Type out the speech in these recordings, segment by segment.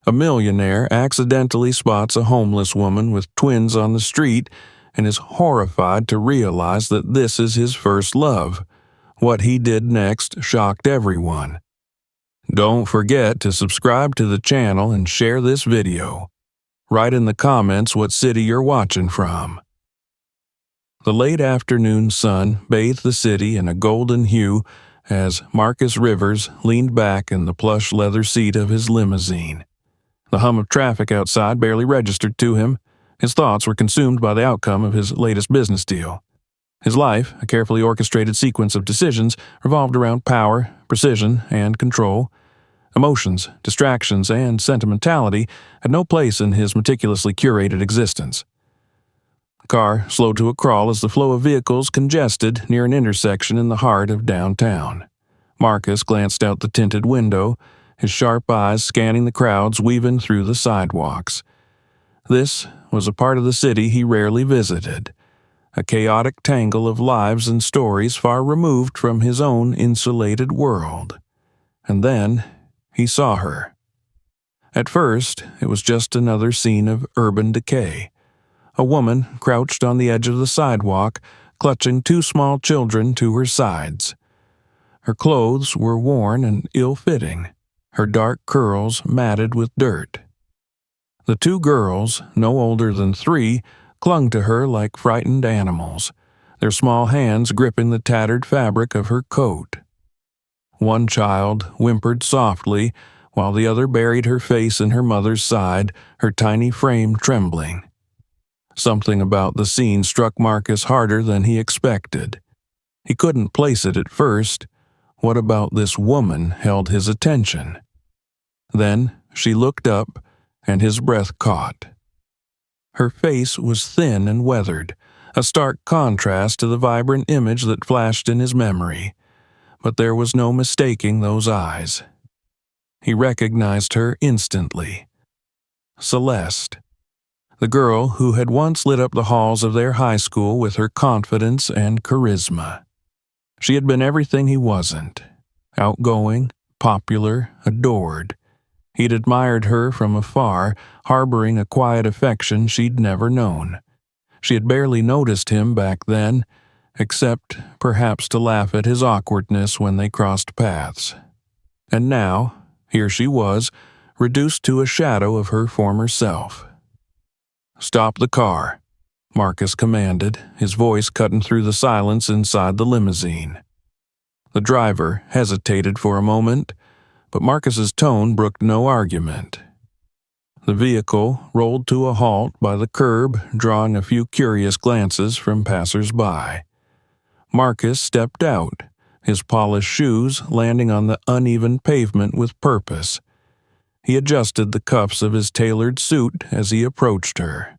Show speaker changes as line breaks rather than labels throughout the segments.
A millionaire accidentally spots a homeless woman with twins on the street and is horrified to realize that this is his first love. What he did next shocked everyone. Don't forget to subscribe to the channel and share this video. Write in the comments what city you're watching from. The late afternoon sun bathed the city in a golden hue as Marcus Rivers leaned back in the plush leather seat of his limousine. The hum of traffic outside barely registered to him. His thoughts were consumed by the outcome of his latest business deal. His life, a carefully orchestrated sequence of decisions, revolved around power, precision, and control. Emotions, distractions, and sentimentality had no place in his meticulously curated existence. The car slowed to a crawl as the flow of vehicles congested near an intersection in the heart of downtown. Marcus glanced out the tinted window, his sharp eyes scanning the crowds weaving through the sidewalks. This was a part of the city he rarely visited, a chaotic tangle of lives and stories far removed from his own insulated world. And then he saw her. At first, it was just another scene of urban decay. A woman crouched on the edge of the sidewalk, clutching two small children to her sides. Her clothes were worn and ill-fitting, her dark curls matted with dirt. The two girls, no older than 3, clung to her like frightened animals, their small hands gripping the tattered fabric of her coat. One child whimpered softly, while the other buried her face in her mother's side, her tiny frame trembling. Something about the scene struck Marcus harder than he expected. He couldn't place it at first. What about this woman held his attention? Then she looked up, and his breath caught. Her face was thin and weathered, a stark contrast to the vibrant image that flashed in his memory. But there was no mistaking those eyes. He recognized her instantly. Celeste, the girl who had once lit up the halls of their high school with her confidence and charisma. She had been everything he wasn't: outgoing, popular, adored. He'd admired her from afar, harboring a quiet affection she'd never known. She had barely noticed him back then, except perhaps to laugh at his awkwardness when they crossed paths. And now, here she was, reduced to a shadow of her former self. "Stop the car," Marcus commanded, his voice cutting through the silence inside the limousine. The driver hesitated for a moment, but Marcus's tone brooked no argument. The vehicle rolled to a halt by the curb, drawing a few curious glances from passers-by. Marcus stepped out, his polished shoes landing on the uneven pavement with purpose. He adjusted the cuffs of his tailored suit as he approached her.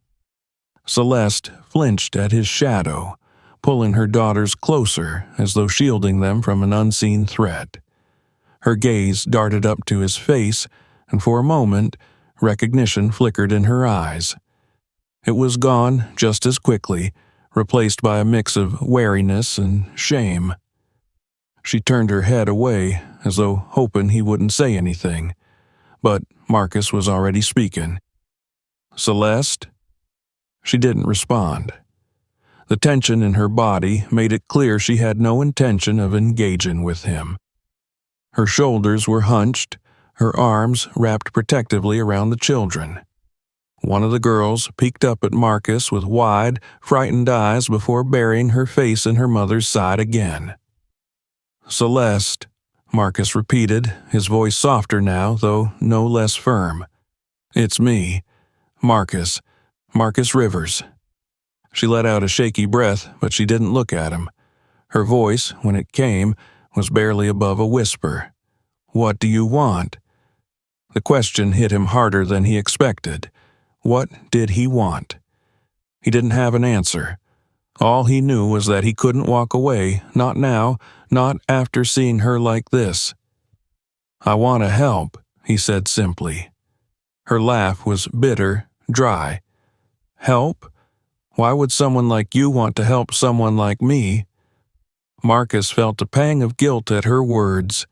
Celeste flinched at his shadow, pulling her daughters closer as though shielding them from an unseen threat. Her gaze darted up to his face, and for a moment, recognition flickered in her eyes. It was gone just as quickly, replaced by a mix of wariness and shame. She turned her head away, as though hoping he wouldn't say anything. But Marcus was already speaking. "Celeste?" She didn't respond. The tension in her body made it clear she had no intention of engaging with him. Her shoulders were hunched, her arms wrapped protectively around the children. One of the girls peeked up at Marcus with wide, frightened eyes before burying her face in her mother's side again. "Celeste," Marcus repeated, his voice softer now, though no less firm. "It's me, Marcus Rivers." She let out a shaky breath, but she didn't look at him. Her voice, when it came, was barely above a whisper. "What do you want?" The question hit him harder than he expected. What did he want? He didn't have an answer. All he knew was that he couldn't walk away, not now, not after seeing her like this. "I want to help," he said simply. Her laugh was bitter, dry. "Help? Why would someone like you want to help someone like me?" Marcus felt a pang of guilt at her words.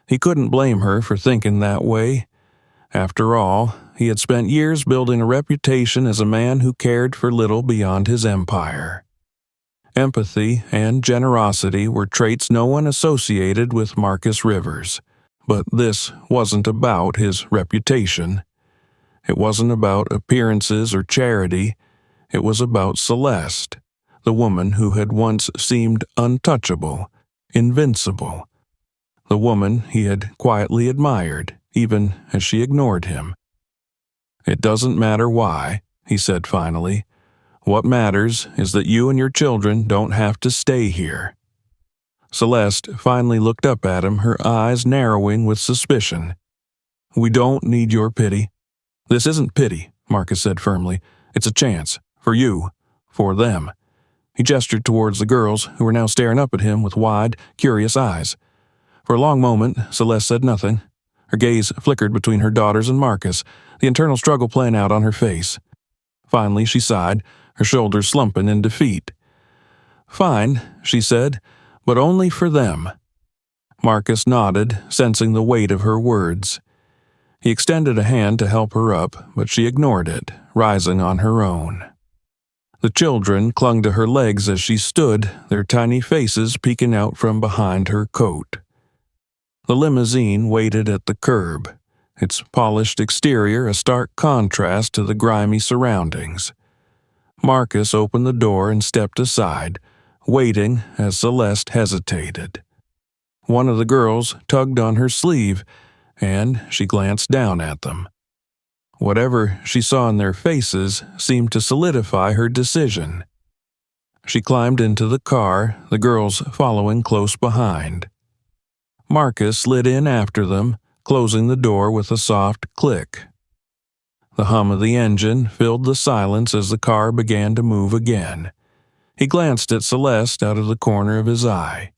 He couldn't blame her for thinking that way. After all, he had spent years building a reputation as a man who cared for little beyond his empire. Empathy and generosity were traits no one associated with Marcus Rivers, but this wasn't about his reputation. It wasn't about appearances or charity. It was about Celeste, the woman who had once seemed untouchable, invincible, the woman he had quietly admired, even as she ignored him. "It doesn't matter why," he said finally. "What matters is that you and your children don't have to stay here." Celeste finally looked up at him, her eyes narrowing with suspicion. "We don't need your pity." "This isn't pity," Marcus said firmly. "It's a chance. For you. For them." He gestured towards the girls, who were now staring up at him with wide, curious eyes. For a long moment, Celeste said nothing. Her gaze flickered between her daughters and Marcus, the internal struggle playing out on her face. Finally, she sighed, her shoulders slumping in defeat. "Fine," she said, "but only for them." Marcus nodded, sensing the weight of her words. He extended a hand to help her up, but she ignored it, rising on her own. The children clung to her legs as she stood, their tiny faces peeking out from behind her coat. The limousine waited at the curb, its polished exterior a stark contrast to the grimy surroundings. Marcus opened the door and stepped aside, waiting as Celeste hesitated. One of the girls tugged on her sleeve, and she glanced down at them. Whatever she saw in their faces seemed to solidify her decision. She climbed into the car, the girls following close behind. Marcus slid in after them, closing the door with a soft click. The hum of the engine filled the silence as the car began to move again. He glanced at Celeste out of the corner of his eye.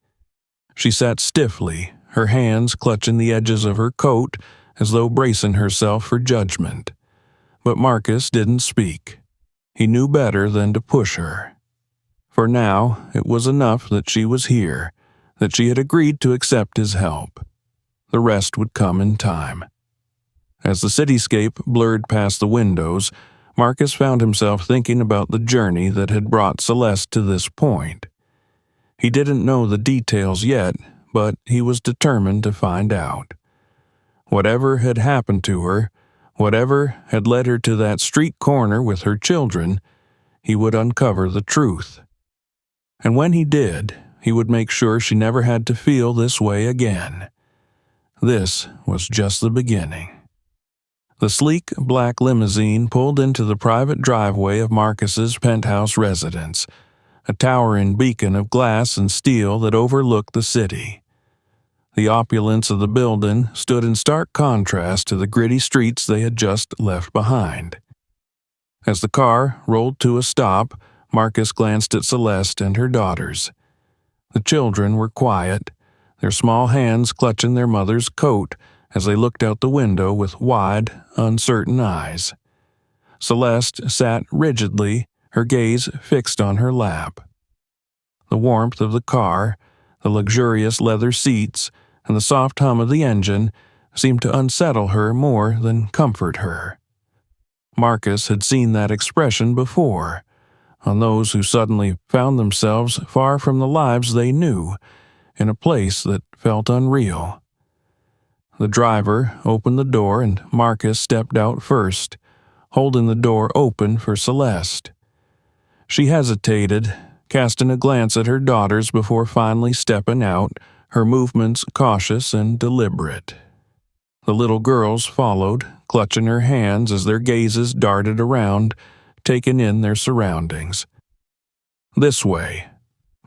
She sat stiffly, her hands clutching the edges of her coat as though bracing herself for judgment. But Marcus didn't speak. He knew better than to push her. For now, it was enough that she was here, that she had agreed to accept his help. The rest would come in time. As the cityscape blurred past the windows, Marcus found himself thinking about the journey that had brought Celeste to this point. He didn't know the details yet, but he was determined to find out. Whatever had happened to her, whatever had led her to that street corner with her children, he would uncover the truth. And when he did, he would make sure she never had to feel this way again. This was just the beginning. The sleek black limousine pulled into the private driveway of Marcus's penthouse residence, a towering beacon of glass and steel that overlooked the city. The opulence of the building stood in stark contrast to the gritty streets they had just left behind. As the car rolled to a stop, Marcus glanced at Celeste and her daughters. The children were quiet, their small hands clutching their mother's coat as they looked out the window with wide, uncertain eyes. Celeste sat rigidly, her gaze fixed on her lap. The warmth of the car, the luxurious leather seats, and the soft hum of the engine seemed to unsettle her more than comfort her. Marcus had seen that expression before, on those who suddenly found themselves far from the lives they knew, in a place that felt unreal. The driver opened the door and Marcus stepped out first, holding the door open for Celeste. She hesitated, casting a glance at her daughters before finally stepping out, her movements cautious and deliberate. The little girls followed, clutching her hands as their gazes darted around, taking in their surroundings. "This way,"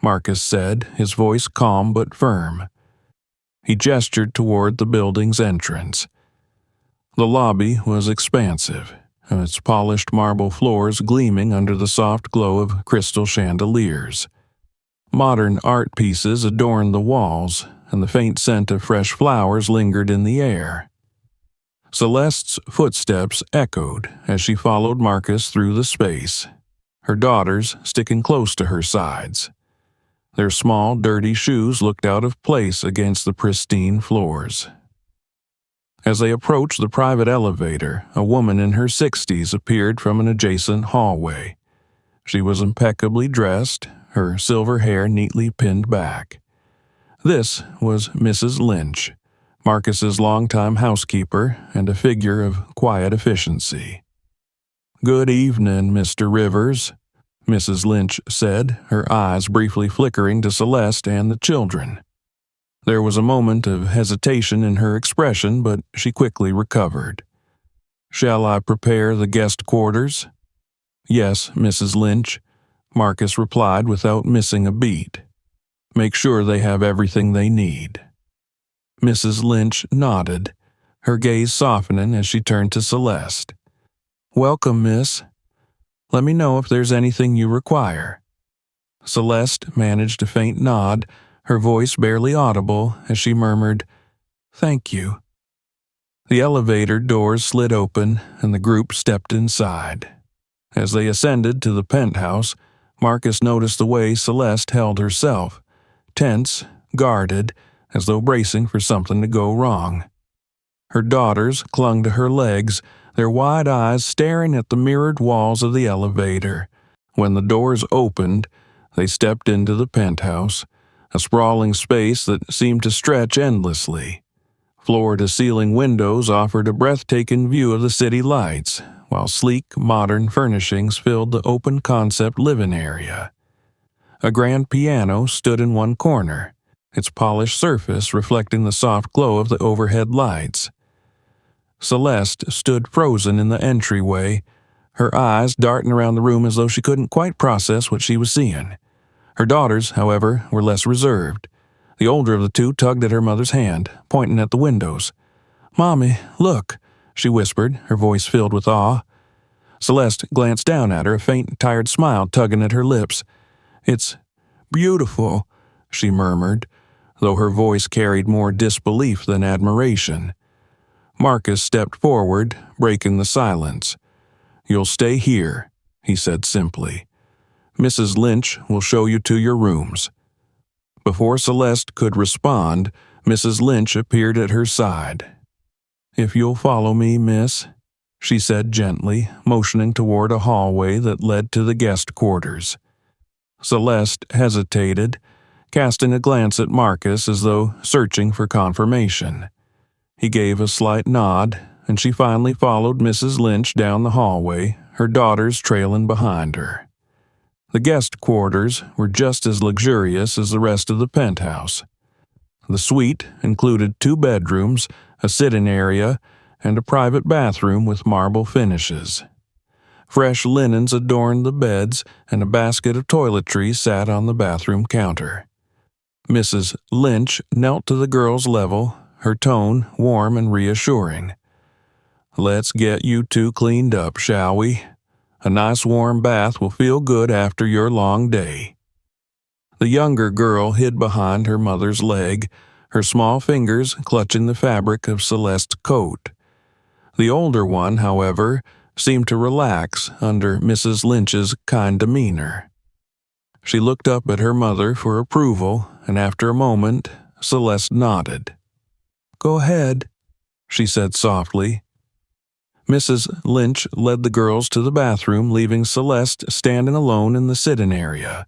Marcus said, his voice calm but firm. He gestured toward the building's entrance. The lobby was expansive, its polished marble floors gleaming under the soft glow of crystal chandeliers. Modern art pieces adorned the walls, and the faint scent of fresh flowers lingered in the air. Celeste's footsteps echoed as she followed Marcus through the space, her daughters sticking close to her sides. Their small, dirty shoes looked out of place against the pristine floors. As they approached the private elevator, a woman in her 60s appeared from an adjacent hallway. She was impeccably dressed, her silver hair neatly pinned back. This was Mrs. Lynch, Marcus's longtime housekeeper and a figure of quiet efficiency. "Good evening, Mr. Rivers," Mrs. Lynch said, her eyes briefly flickering to Celeste and the children. There was a moment of hesitation in her expression, but she quickly recovered. "Shall I prepare the guest quarters?" "Yes, Mrs. Lynch," Marcus replied without missing a beat. "Make sure they have everything they need." Mrs. Lynch nodded, her gaze softening as she turned to Celeste. "Welcome, miss. Let me know if there's anything you require." Celeste managed a faint nod, her voice barely audible as she murmured, "Thank you." The elevator doors slid open and the group stepped inside. As they ascended to the penthouse, Marcus noticed the way Celeste held herself, tense, guarded, as though bracing for something to go wrong. Her daughters clung to her legs, their wide eyes staring at the mirrored walls of the elevator. When the doors opened, they stepped into the penthouse, a sprawling space that seemed to stretch endlessly. Floor-to-ceiling windows offered a breathtaking view of the city lights, while sleek, modern furnishings filled the open-concept living area. A grand piano stood in one corner, its polished surface reflecting the soft glow of the overhead lights. Celeste stood frozen in the entryway, her eyes darting around the room as though she couldn't quite process what she was seeing. Her daughters, however, were less reserved. The older of the two tugged at her mother's hand, pointing at the windows. "Mommy, look," she whispered, her voice filled with awe. Celeste glanced down at her, a faint, tired smile tugging at her lips. "It's beautiful," she murmured, though her voice carried more disbelief than admiration. Marcus stepped forward, breaking the silence. "You'll stay here," he said simply. "Mrs. Lynch will show you to your rooms." Before Celeste could respond, Mrs. Lynch appeared at her side. "If you'll follow me, miss," she said gently, motioning toward a hallway that led to the guest quarters. Celeste hesitated, casting a glance at Marcus as though searching for confirmation. He gave a slight nod, and she finally followed Mrs. Lynch down the hallway, her daughters trailing behind her. The guest quarters were just as luxurious as the rest of the penthouse. The suite included 2 bedrooms, a sitting area, and a private bathroom with marble finishes. Fresh linens adorned the beds, and a basket of toiletries sat on the bathroom counter. Mrs. Lynch knelt to the girls' level, her tone warm and reassuring. "Let's get you 2 cleaned up, shall we? A nice warm bath will feel good after your long day." The younger girl hid behind her mother's leg, her small fingers clutching the fabric of Celeste's coat. The older one, however, seemed to relax under Mrs. Lynch's kind demeanor. She looked up at her mother for approval, and after a moment, Celeste nodded. "Go ahead," she said softly. Mrs. Lynch led the girls to the bathroom, leaving Celeste standing alone in the sitting area.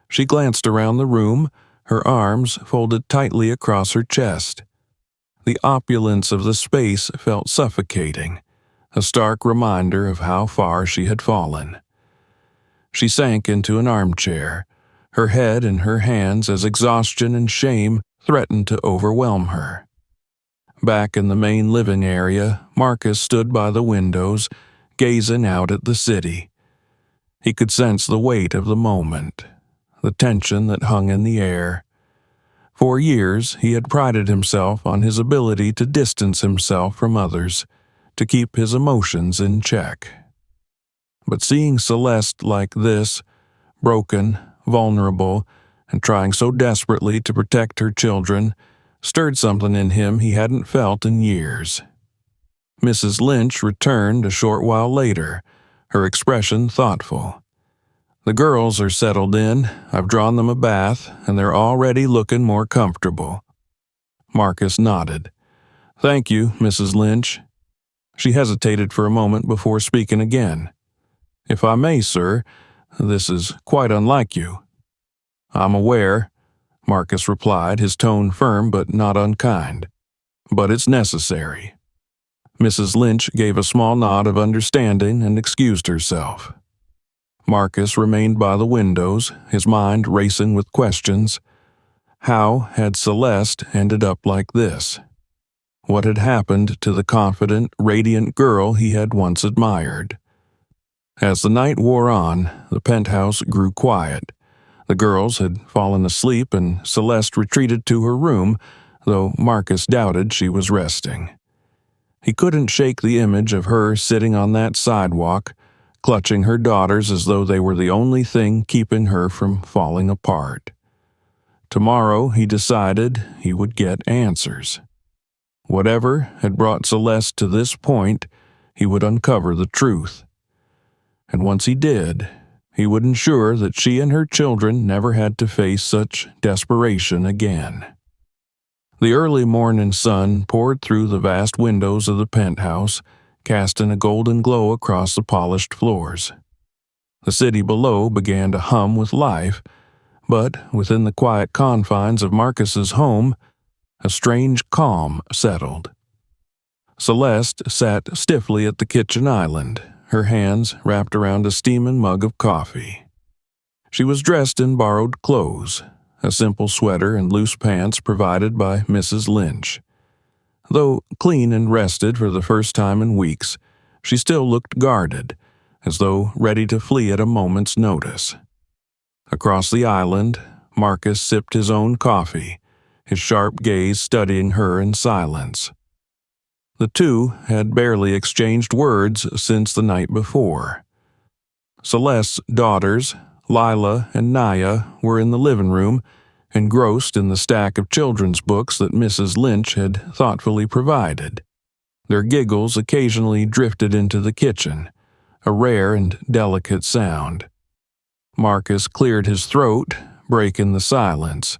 She glanced around the room, her arms folded tightly across her chest. The opulence of the space felt suffocating, a stark reminder of how far she had fallen. She sank into an armchair, her head in her hands as exhaustion and shame threatened to overwhelm her. Back in the main living area, Marcus stood by the windows, gazing out at the city. He could sense the weight of the moment, the tension that hung in the air. For years, he had prided himself on his ability to distance himself from others, to keep his emotions in check. But seeing Celeste like this, broken, vulnerable, and trying so desperately to protect her children, stirred something in him he hadn't felt in years. Mrs. Lynch returned a short while later, her expression thoughtful. "The girls are settled in, I've drawn them a bath, and they're already looking more comfortable." Marcus nodded. Thank you, Mrs. Lynch. She hesitated for a moment before speaking again. If I may, sir, this is quite unlike you. I'm aware, Marcus replied, his tone firm but not unkind. But it's necessary. Mrs. Lynch gave a small nod of understanding and excused herself. Marcus remained by the windows, his mind racing with questions. How had Celeste ended up like this? What had happened to the confident, radiant girl he had once admired? As the night wore on, the penthouse grew quiet. The girls had fallen asleep and Celeste retreated to her room, though Marcus doubted she was resting. He couldn't shake the image of her sitting on that sidewalk, clutching her daughters as though they were the only thing keeping her from falling apart. Tomorrow, he decided, he would get answers. Whatever had brought Celeste to this point, he would uncover the truth. And once he did, he would ensure that she and her children never had to face such desperation again. The early morning sun poured through the vast windows of the penthouse, casting a golden glow across the polished floors. The city below began to hum with life, but within the quiet confines of Marcus's home, a strange calm settled. Celeste sat stiffly at the kitchen island, her hands wrapped around a steaming mug of coffee. She was dressed in borrowed clothes, a simple sweater and loose pants provided by Mrs. Lynch. Though clean and rested for the first time in weeks, she still looked guarded, as though ready to flee at a moment's notice. Across the island, Marcus sipped his own coffee, his sharp gaze studying her in silence. The two had barely exchanged words since the night before. Celeste's daughters, Lila and Naya, were in the living room, engrossed in the stack of children's books that Mrs. Lynch had thoughtfully provided. Their giggles occasionally drifted into the kitchen, a rare and delicate sound. Marcus cleared his throat, breaking the silence.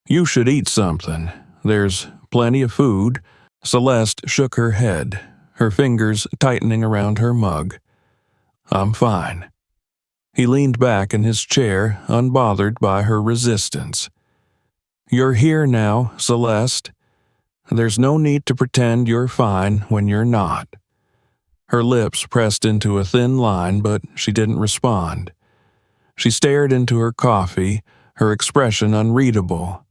"You should eat something. There's plenty of food." Celeste shook her head, her fingers tightening around her mug. "I'm fine." He leaned back in his chair, unbothered by her resistance. "You're here now, Celeste. There's no need to pretend you're fine when you're not." Her lips pressed into a thin line, but she didn't respond. She stared into her coffee, her expression unreadable.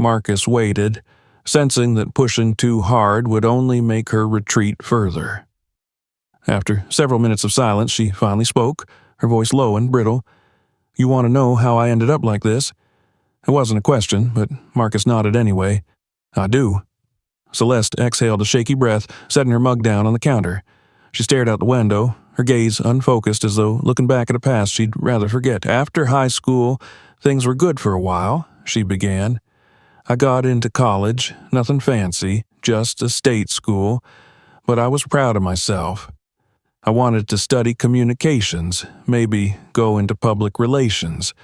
Marcus waited, sensing that pushing too hard would only make her retreat further. After several minutes of silence, she finally spoke, her voice low and brittle. "You want to know how I ended up like this?" It wasn't a question, but Marcus nodded anyway. "I do." Celeste exhaled a shaky breath, setting her mug down on the counter. She stared out the window, her gaze unfocused as though looking back at a past she'd rather forget. "After high school, things were good for a while," she began. "I got into college, nothing fancy, just a state school, but I was proud of myself. I wanted to study communications, maybe go into public relations.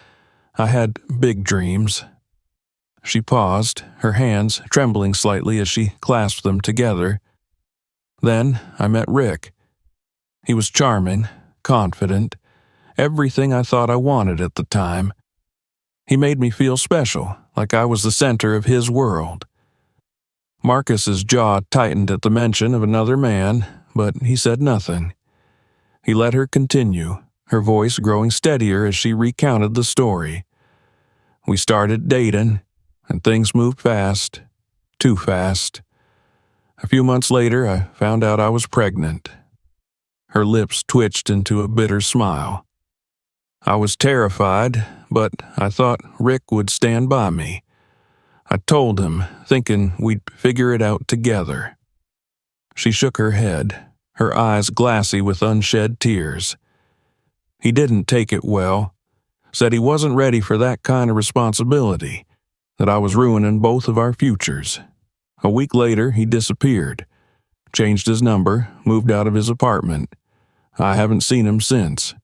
I had big dreams." She paused, her hands trembling slightly as she clasped them together. "Then I met Rick. He was charming, confident, everything I thought I wanted at the time. He made me feel special, like I was the center of his world." Marcus's jaw tightened at the mention of another man, but he said nothing. He let her continue, her voice growing steadier as she recounted the story. "We started dating, and things moved fast, too fast. A few months later, I found out I was pregnant." Her lips twitched into a bitter smile. "I was terrified, but I thought Rick would stand by me. I told him, thinking we'd figure it out together." She shook her head, her eyes glassy with unshed tears. "He didn't take it well. Said he wasn't ready for that kind of responsibility, that I was ruining both of our futures. A week later, he disappeared, changed his number, moved out of his apartment. I haven't seen him since."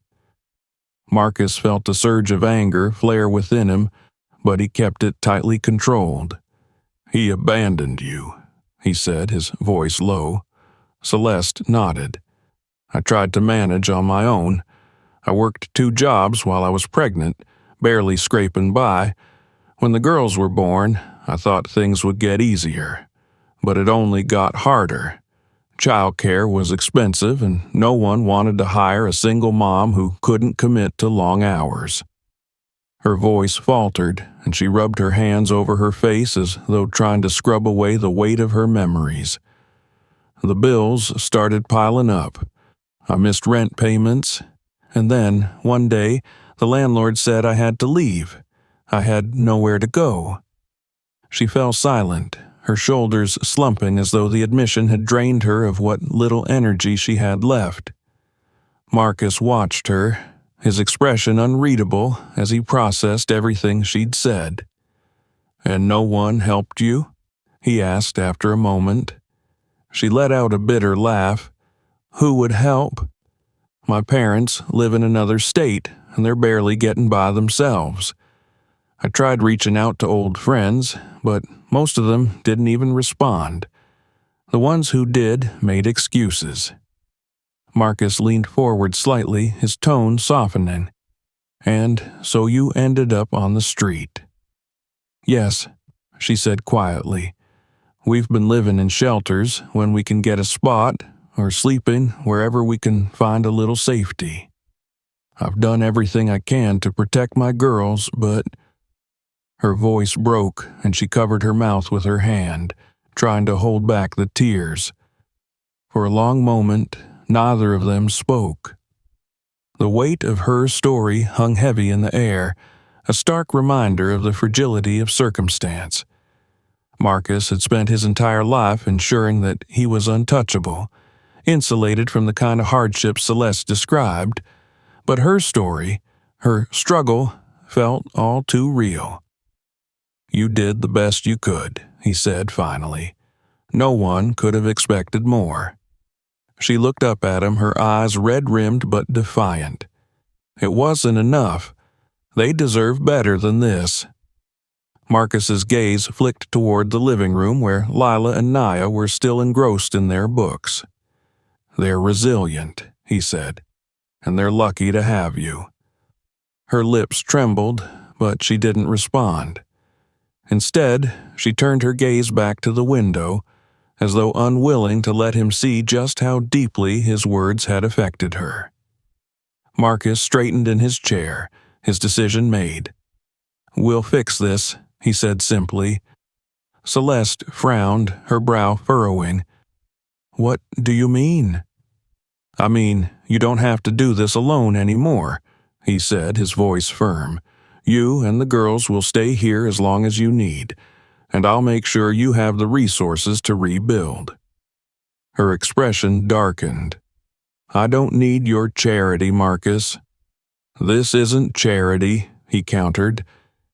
Marcus felt a surge of anger flare within him, but he kept it tightly controlled. "He abandoned you. he said, his voice low. Celeste nodded. I tried to manage on my own. I worked 2 jobs while I was pregnant, barely scraping by. When the girls were born, I thought things would get easier. But it only got harder. Childcare was expensive, and no one wanted to hire a single mom who couldn't commit to long hours. Her voice faltered, and she rubbed her hands over her face as though trying to scrub away the weight of her memories. The bills started piling up. I missed rent payments, and then, one day, the landlord said I had to leave. I had nowhere to go. She fell silent, her shoulders slumping as though the admission had drained her of what little energy she had left. Marcus watched her, his expression unreadable as he processed everything she'd said. "And no one helped you?" he asked after a moment. She let out a bitter laugh. "Who would help? My parents live in another state, and they're barely getting by themselves. I tried reaching out to old friends, but most of them didn't even respond. The ones who did made excuses." Marcus leaned forward slightly, his tone softening. "And so you ended up on the street." "Yes," she said quietly. "We've been living in shelters when we can get a spot, or sleeping wherever we can find a little safety. I've done everything I can to protect my girls, but—" Her voice broke, and she covered her mouth with her hand, trying to hold back the tears. For a long moment, neither of them spoke. The weight of her story hung heavy in the air, a stark reminder of the fragility of circumstance. Marcus had spent his entire life ensuring that he was untouchable, insulated from the kind of hardships Celeste described, but her story, her struggle, felt all too real. "You did the best you could," he said finally. "No one could have expected more." She looked up at him, her eyes red-rimmed but defiant. It wasn't enough. They deserved better than this. Marcus's gaze flicked toward the living room where Lila and Naya were still engrossed in their books. "They're resilient," he said, "and they're lucky to have you." Her lips trembled, but she didn't respond. Instead, she turned her gaze back to the window, as though unwilling to let him see just how deeply his words had affected her. Marcus straightened in his chair, his decision made. "We'll fix this," he said simply. Celeste frowned, her brow furrowing. "What do you mean?" "I mean, you don't have to do this alone anymore," he said, his voice firm. "You and the girls will stay here as long as you need, and I'll make sure you have the resources to rebuild." Her expression darkened. "I don't need your charity, Marcus." "This isn't charity," he countered.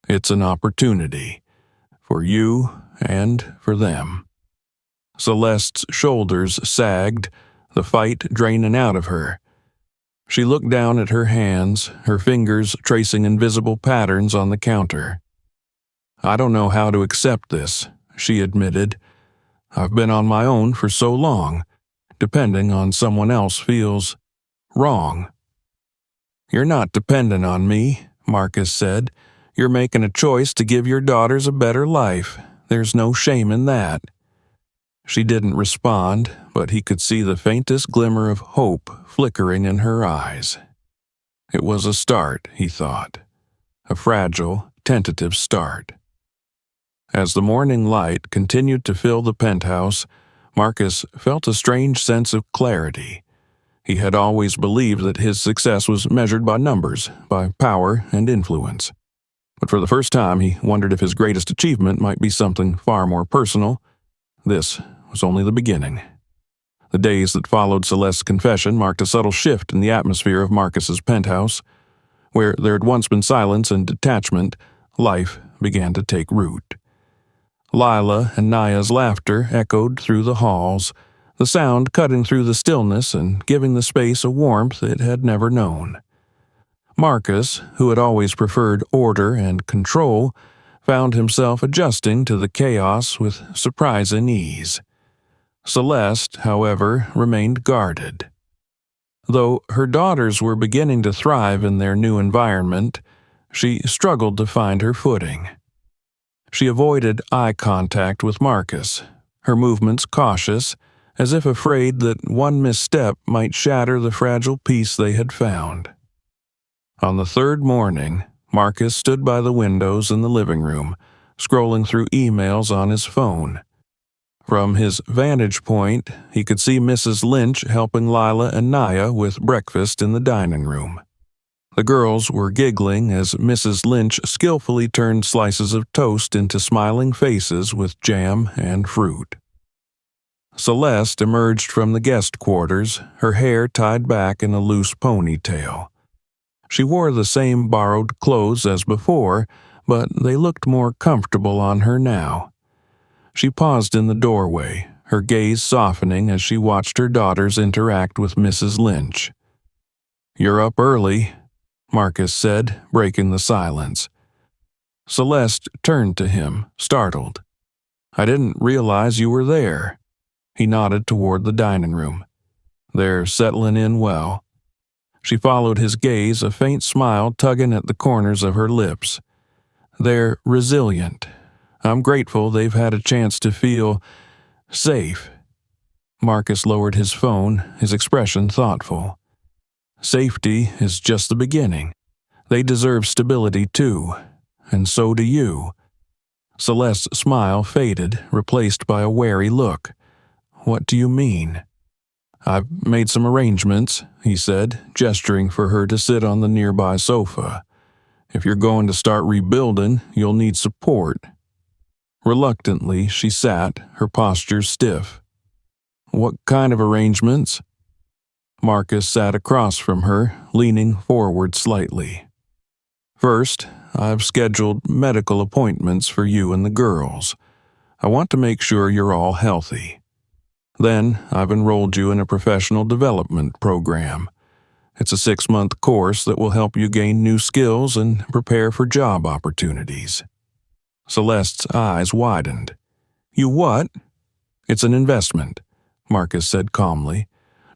"It's an opportunity. For you and for them." Celeste's shoulders sagged, the fight draining out of her. She looked down at her hands, her fingers tracing invisible patterns on the counter. "I don't know how to accept this," she admitted. "I've been on my own for so long. Depending on someone else feels wrong." "You're not dependent on me," Marcus said. "You're making a choice to give your daughters a better life. There's no shame in that." She didn't respond, but he could see the faintest glimmer of hope flickering in her eyes. It was a start, he thought. A fragile, tentative start. As the morning light continued to fill the penthouse, Marcus felt a strange sense of clarity. He had always believed that his success was measured by numbers, by power and influence. But for the first time, he wondered if his greatest achievement might be something far more personal. This was only the beginning. The days that followed Celeste's confession marked a subtle shift in the atmosphere of Marcus's penthouse. Where there had once been silence and detachment, life began to take root. Lila and Naya's laughter echoed through the halls, the sound cutting through the stillness and giving the space a warmth it had never known. Marcus, who had always preferred order and control, found himself adjusting to the chaos with surprising ease. Celeste, however, remained guarded. Though her daughters were beginning to thrive in their new environment, she struggled to find her footing. She avoided eye contact with Marcus, her movements cautious, as if afraid that one misstep might shatter the fragile peace they had found. On the third morning, Marcus stood by the windows in the living room, scrolling through emails on his phone. From his vantage point, he could see Mrs. Lynch helping Lila and Naya with breakfast in the dining room. The girls were giggling as Mrs. Lynch skillfully turned slices of toast into smiling faces with jam and fruit. Celeste emerged from the guest quarters, her hair tied back in a loose ponytail. She wore the same borrowed clothes as before, but they looked more comfortable on her now. She paused in the doorway, her gaze softening as she watched her daughters interact with Mrs. Lynch. "You're up early," Marcus said, breaking the silence. Celeste turned to him, startled. "I didn't realize you were there." He nodded toward the dining room. "They're settling in well." She followed his gaze, a faint smile tugging at the corners of her lips. "They're resilient. I'm grateful they've had a chance to feel safe." Marcus lowered his phone, his expression thoughtful. "Safety is just the beginning. They deserve stability too, and so do you." Celeste's smile faded, replaced by a wary look. "What do you mean?" "I've made some arrangements," he said, gesturing for her to sit on the nearby sofa. "If you're going to start rebuilding, you'll need support." Reluctantly, she sat, her posture stiff. "What kind of arrangements?" Marcus sat across from her, leaning forward slightly. "First, I've scheduled medical appointments for you and the girls. I want to make sure you're all healthy. Then, I've enrolled you in a professional development program. It's a 6-month course that will help you gain new skills and prepare for job opportunities." Celeste's eyes widened. "You what?" "It's an investment," Marcus said calmly.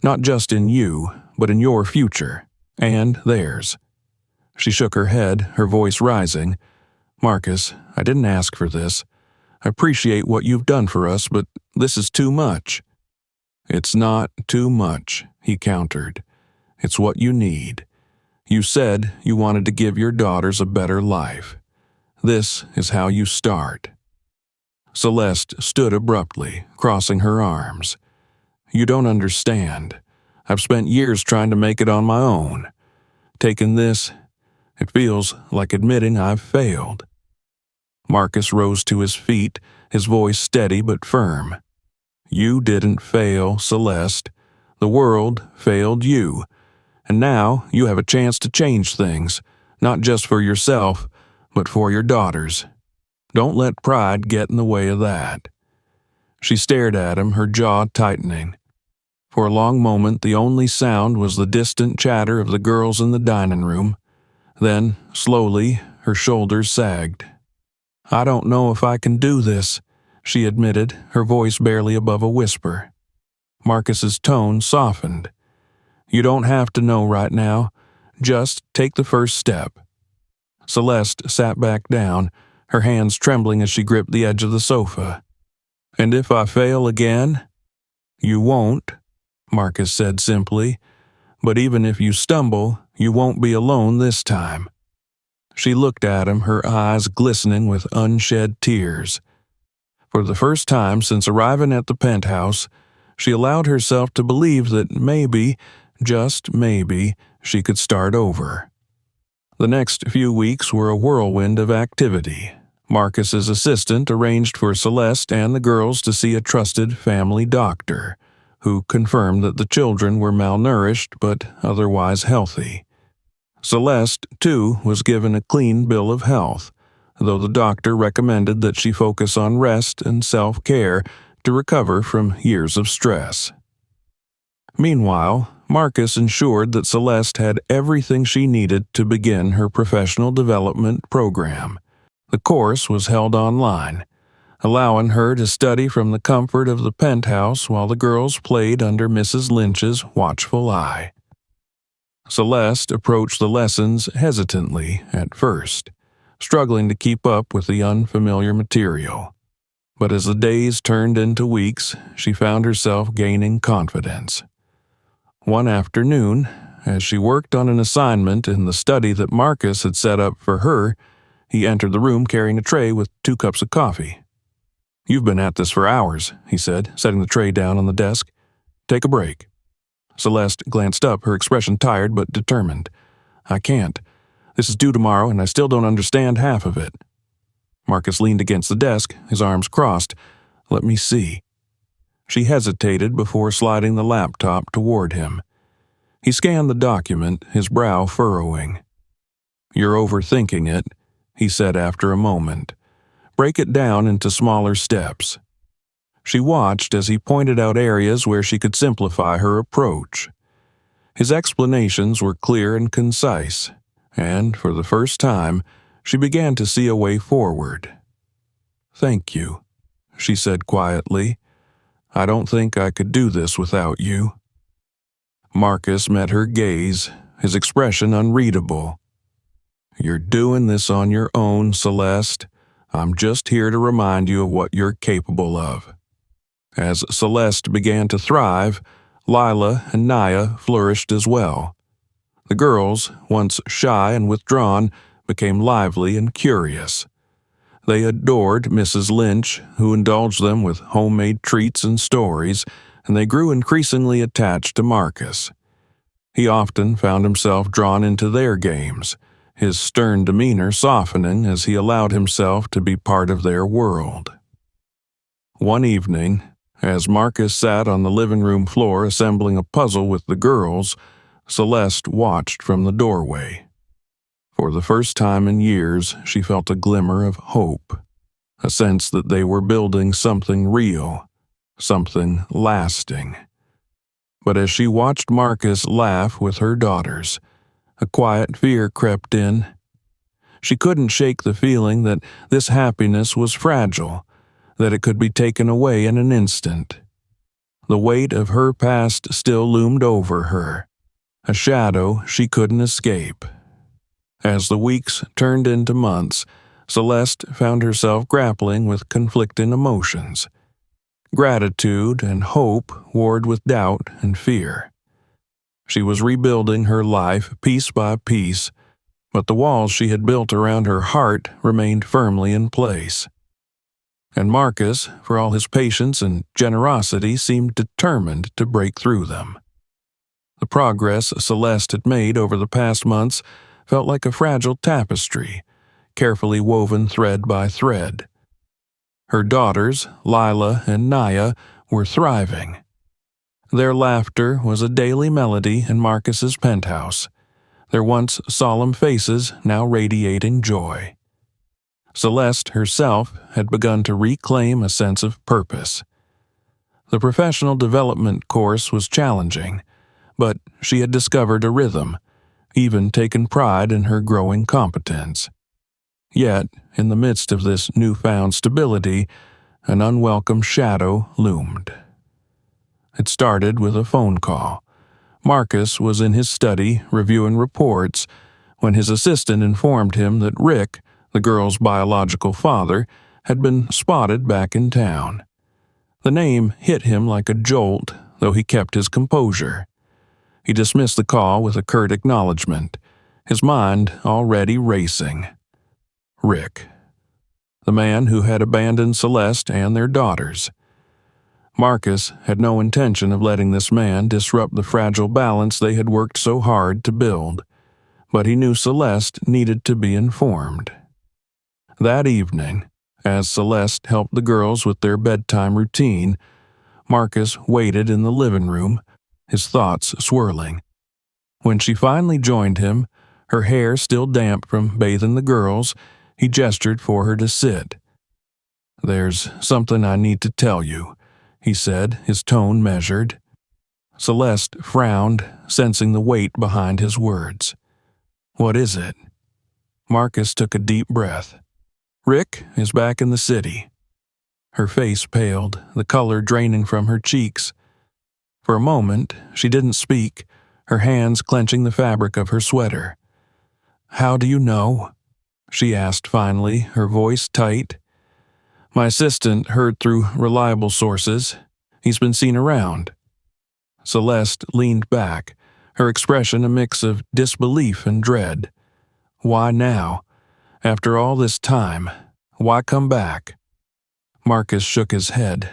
"Not just in you, but in your future, and theirs." She shook her head, her voice rising. "Marcus, I didn't ask for this. I appreciate what you've done for us, but this is too much." "It's not too much," he countered. "It's what you need. You said you wanted to give your daughters a better life. This is how you start." Celeste stood abruptly, crossing her arms. "You don't understand. I've spent years trying to make it on my own. Taking this, it feels like admitting I've failed." Marcus rose to his feet, his voice steady but firm. "You didn't fail, Celeste. The world failed you. And now you have a chance to change things, not just for yourself, but for your daughters. Don't let pride get in the way of that." She stared at him, her jaw tightening. For a long moment, the only sound was the distant chatter of the girls in the dining room. Then, slowly, her shoulders sagged. "I don't know if I can do this," she admitted, her voice barely above a whisper. Marcus's tone softened. "You don't have to know right now. Just take the first step." Celeste sat back down, her hands trembling as she gripped the edge of the sofa. "And if I fail again?" "You won't," Marcus said simply. "But even if you stumble, you won't be alone this time." She looked at him, her eyes glistening with unshed tears. For the first time since arriving at the penthouse, she allowed herself to believe that maybe, just maybe, she could start over. The next few weeks were a whirlwind of activity. Marcus's assistant arranged for Celeste and the girls to see a trusted family doctor, who confirmed that the children were malnourished but otherwise healthy. Celeste, too, was given a clean bill of health, though the doctor recommended that she focus on rest and self-care to recover from years of stress. Meanwhile, Marcus ensured that Celeste had everything she needed to begin her professional development program. The course was held online. allowing her to study from the comfort of the penthouse while the girls played under Mrs. Lynch's watchful eye. Celeste approached the lessons hesitantly at first, struggling to keep up with the unfamiliar material. But as the days turned into weeks, she found herself gaining confidence. One afternoon, as she worked on an assignment in the study that Marcus had set up for her, he entered the room carrying a tray with 2 cups of coffee. "You've been at this for hours," he said, setting the tray down on the desk. "Take a break." Celeste glanced up, her expression tired but determined. "I can't. This is due tomorrow, and I still don't understand half of it." Marcus leaned against the desk, his arms crossed. "Let me see." She hesitated before sliding the laptop toward him. He scanned the document, his brow furrowing. "You're overthinking it," he said after a moment. "Break it down into smaller steps." She watched as he pointed out areas where she could simplify her approach. His explanations were clear and concise, and for the first time, she began to see a way forward. "Thank you," she said quietly. "I don't think I could do this without you." Marcus met her gaze, his expression unreadable. "You're doing this on your own, Celeste. I'm just here to remind you of what you're capable of." As Celeste began to thrive, Lila and Naya flourished as well. The girls, once shy and withdrawn, became lively and curious. They adored Mrs. Lynch, who indulged them with homemade treats and stories, and they grew increasingly attached to Marcus. He often found himself drawn into their games, his stern demeanor softening as he allowed himself to be part of their world. One evening, as Marcus sat on the living room floor assembling a puzzle with the girls, Celeste watched from the doorway. For the first time in years, she felt a glimmer of hope, a sense that they were building something real, something lasting. But as she watched Marcus laugh with her daughters, a quiet fear crept in. She couldn't shake the feeling that this happiness was fragile, that it could be taken away in an instant. The weight of her past still loomed over her, a shadow she couldn't escape. As the weeks turned into months, Celeste found herself grappling with conflicting emotions. Gratitude and hope warred with doubt and fear. She was rebuilding her life piece by piece, but the walls she had built around her heart remained firmly in place. And Marcus, for all his patience and generosity, seemed determined to break through them. The progress Celeste had made over the past months felt like a fragile tapestry, carefully woven thread by thread. Her daughters, Lila and Naya, were thriving. Their laughter was a daily melody in Marcus's penthouse, their once solemn faces now radiating joy. Celeste herself had begun to reclaim a sense of purpose. The professional development course was challenging, but she had discovered a rhythm, even taken pride in her growing competence. Yet, in the midst of this newfound stability, an unwelcome shadow loomed. It started with a phone call. Marcus was in his study reviewing reports when his assistant informed him that Rick, the girl's biological father, had been spotted back in town. The name hit him like a jolt, though he kept his composure. He dismissed the call with a curt acknowledgement, his mind already racing. Rick, the man who had abandoned Celeste and their daughters. Marcus had no intention of letting this man disrupt the fragile balance they had worked so hard to build, but he knew Celeste needed to be informed. That evening, as Celeste helped the girls with their bedtime routine, Marcus waited in the living room, his thoughts swirling. When she finally joined him, her hair still damp from bathing the girls, he gestured for her to sit. "There's something I need to tell you," he said, his tone measured. Celeste frowned, sensing the weight behind his words. "What is it?" Marcus took a deep breath. "Rick is back in the city." Her face paled, the color draining from her cheeks. For a moment, she didn't speak, her hands clenching the fabric of her sweater. "How do you know?" she asked finally, her voice tight. "My assistant heard through reliable sources. He's been seen around." Celeste leaned back, her expression a mix of disbelief and dread. Why now? After all this time, why come back? Marcus shook his head.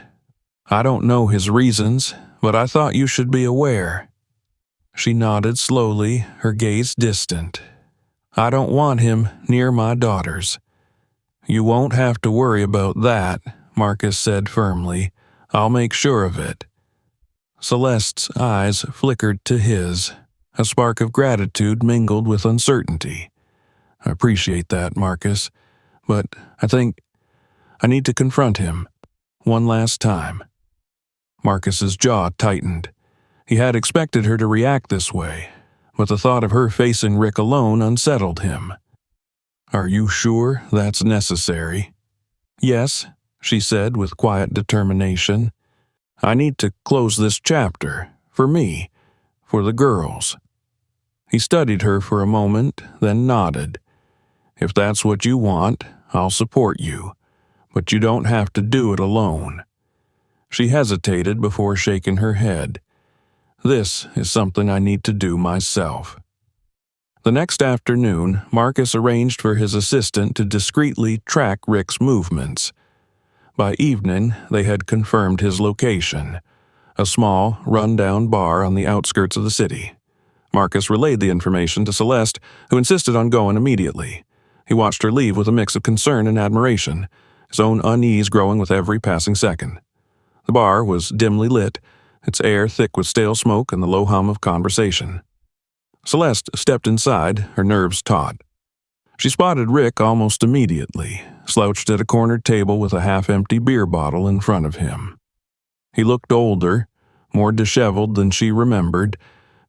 "I don't know his reasons, but I thought you should be aware." She nodded slowly, her gaze distant. "I don't want him near my daughters." "You won't have to worry about that," Marcus said firmly. "I'll make sure of it." Celeste's eyes flickered to his, a spark of gratitude mingled with uncertainty. "I appreciate that, Marcus, but I think I need to confront him one last time." Marcus's jaw tightened. He had expected her to react this way, but the thought of her facing Rick alone unsettled him. "Are you sure that's necessary?" "Yes," she said with quiet determination. "I need to close this chapter, for me, for the girls." He studied her for a moment, then nodded. "If that's what you want, I'll support you, but you don't have to do it alone." She hesitated before shaking her head. "This is something I need to do myself." The next afternoon, Marcus arranged for his assistant to discreetly track Rick's movements. By evening, they had confirmed his location, a small, run-down bar on the outskirts of the city. Marcus relayed the information to Celeste, who insisted on going immediately. He watched her leave with a mix of concern and admiration, his own unease growing with every passing second. The bar was dimly lit, its air thick with stale smoke and the low hum of conversation. Celeste stepped inside, her nerves taut. She spotted Rick almost immediately, slouched at a corner table with a half-empty beer bottle in front of him. He looked older, more disheveled than she remembered,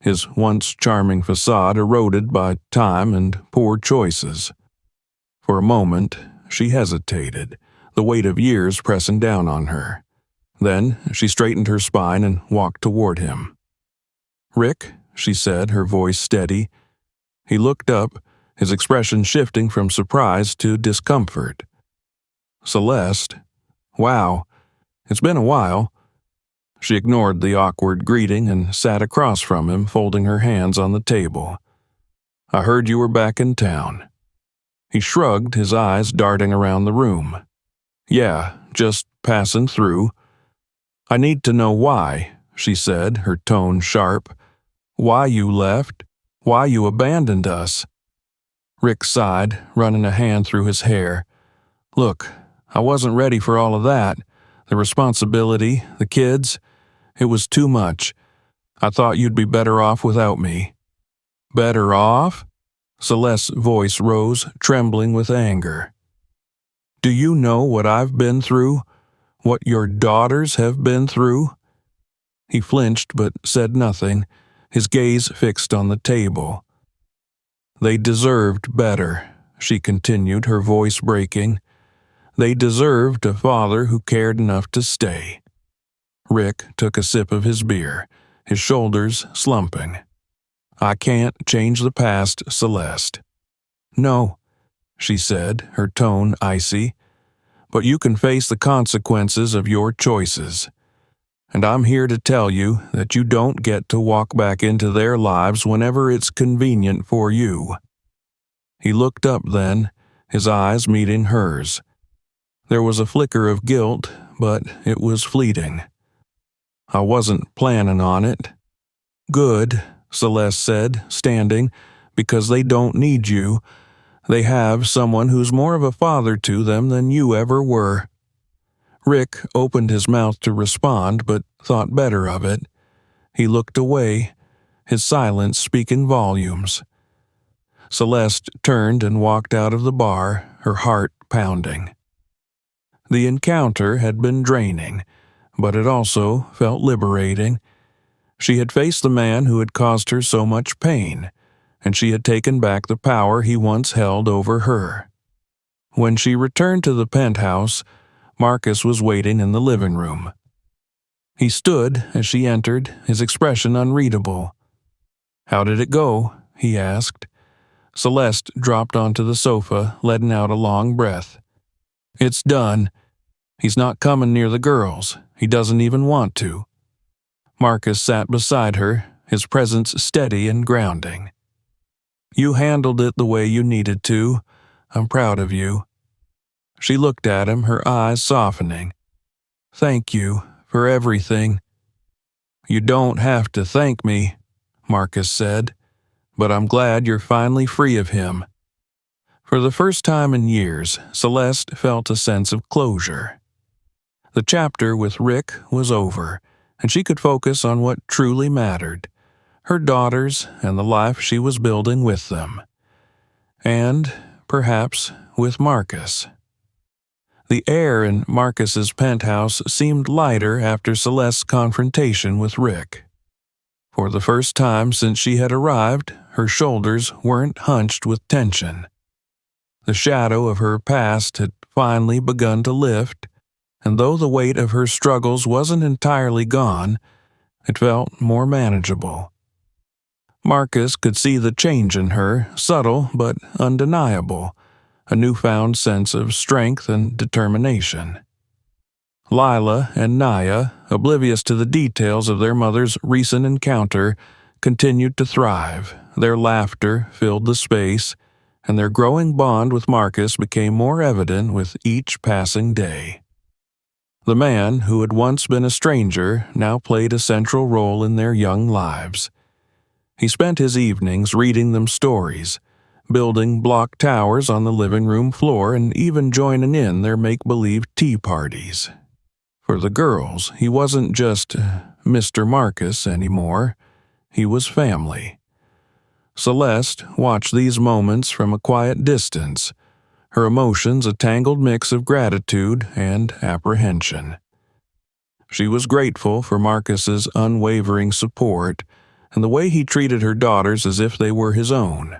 his once charming facade eroded by time and poor choices. For a moment, she hesitated, the weight of years pressing down on her. Then she straightened her spine and walked toward him. "Rick," she said, her voice steady. He looked up, his expression shifting from surprise to discomfort. "Celeste? Wow, it's been a while." She ignored the awkward greeting and sat across from him, folding her hands on the table. "I heard you were back in town." He shrugged, his eyes darting around the room. "Yeah, just passing through." "I need to know why," she said, her tone sharp. "Why you left? Why you abandoned us?" Rick sighed, running a hand through his hair. "Look, I wasn't ready for all of that. The responsibility, the kids. It was too much. I thought you'd be better off without me." "Better off?" Celeste's voice rose, trembling with anger. "Do you know what I've been through? What your daughters have been through?" He flinched but said nothing, his gaze fixed on the table. "They deserved better," she continued, her voice breaking. "They deserved a father who cared enough to stay." Rick took a sip of his beer, his shoulders slumping. "I can't change the past, Celeste." "No," she said, her tone icy. "But you can face the consequences of your choices. And I'm here to tell you that you don't get to walk back into their lives whenever it's convenient for you." He looked up then, his eyes meeting hers. There was a flicker of guilt, but it was fleeting. "I wasn't planning on it." "Good," Celeste said, standing, "because they don't need you. They have someone who's more of a father to them than you ever were." Rick opened his mouth to respond, but thought better of it. He looked away, his silence speaking volumes. Celeste turned and walked out of the bar, her heart pounding. The encounter had been draining, but it also felt liberating. She had faced the man who had caused her so much pain, and she had taken back the power he once held over her. When she returned to the penthouse, Marcus was waiting in the living room. He stood as she entered, his expression unreadable. "How did it go?" he asked. Celeste dropped onto the sofa, letting out a long breath. "It's done. He's not coming near the girls. He doesn't even want to." Marcus sat beside her, his presence steady and grounding. "You handled it the way you needed to. I'm proud of you." She looked at him, her eyes softening. "Thank you for everything." "You don't have to thank me," Marcus said, "but I'm glad you're finally free of him." For the first time in years, Celeste felt a sense of closure. The chapter with Rick was over, and she could focus on what truly mattered: her daughters and the life she was building with them. And, perhaps, with Marcus. The air in Marcus's penthouse seemed lighter after Celeste's confrontation with Rick. For the first time since she had arrived, her shoulders weren't hunched with tension. The shadow of her past had finally begun to lift, and though the weight of her struggles wasn't entirely gone, it felt more manageable. Marcus could see the change in her, subtle but undeniable, a newfound sense of strength and determination. Lila and Naya, oblivious to the details of their mother's recent encounter, continued to thrive. Their laughter filled the space, and their growing bond with Marcus became more evident with each passing day. The man, who had once been a stranger, now played a central role in their young lives. He spent his evenings reading them stories, building block towers on the living room floor, and even joining in their make-believe tea parties. For the girls, he wasn't just Mr. Marcus anymore. He was family. Celeste watched these moments from a quiet distance, her emotions a tangled mix of gratitude and apprehension. She was grateful for Marcus's unwavering support and the way he treated her daughters as if they were his own.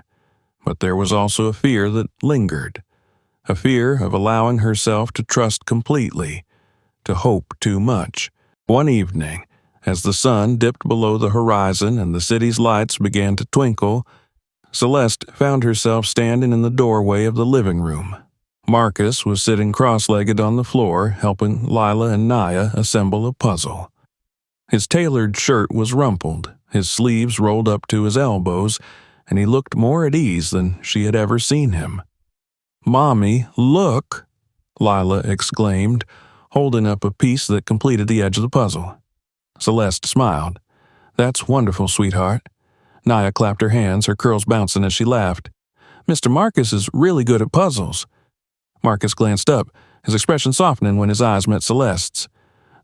But there was also a fear that lingered, a fear of allowing herself to trust completely, to hope too much. One evening, as the sun dipped below the horizon and the city's lights began to twinkle, Celeste found herself standing in the doorway of the living room. Marcus was sitting cross-legged on the floor, helping Lila and Naya assemble a puzzle. His tailored shirt was rumpled, his sleeves rolled up to his elbows, and he looked more at ease than she had ever seen him. "Mommy, look!" Lila exclaimed, holding up a piece that completed the edge of the puzzle. Celeste smiled. "That's wonderful, sweetheart." Naya clapped her hands, her curls bouncing as she laughed. "Mr. Marcus is really good at puzzles." Marcus glanced up, his expression softening when his eyes met Celeste's.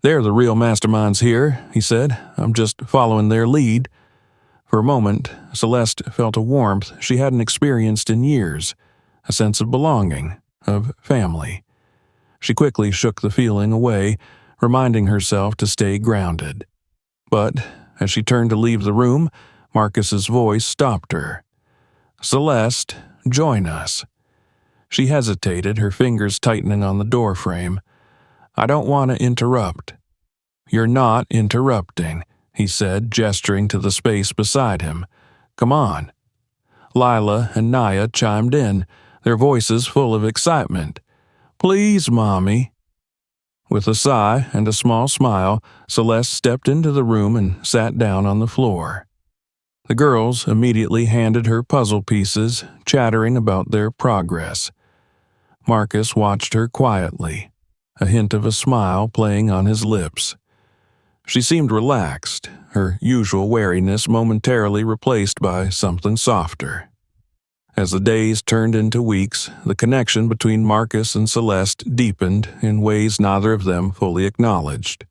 "They're the real masterminds here," he said. "I'm just following their lead." For a moment, Celeste felt a warmth she hadn't experienced in years, a sense of belonging, of family. She quickly shook the feeling away, reminding herself to stay grounded. But as she turned to leave the room, Marcus's voice stopped her. "Celeste, join us." She hesitated, her fingers tightening on the doorframe. "I don't want to interrupt." "You're not interrupting," he said, gesturing to the space beside him. "Come on." Lila and Naya chimed in, their voices full of excitement. "Please, Mommy." With a sigh and a small smile, Celeste stepped into the room and sat down on the floor. The girls immediately handed her puzzle pieces, chattering about their progress. Marcus watched her quietly, a hint of a smile playing on his lips. She seemed relaxed, her usual wariness momentarily replaced by something softer. As the days turned into weeks, the connection between Marcus and Celeste deepened in ways neither of them fully acknowledged.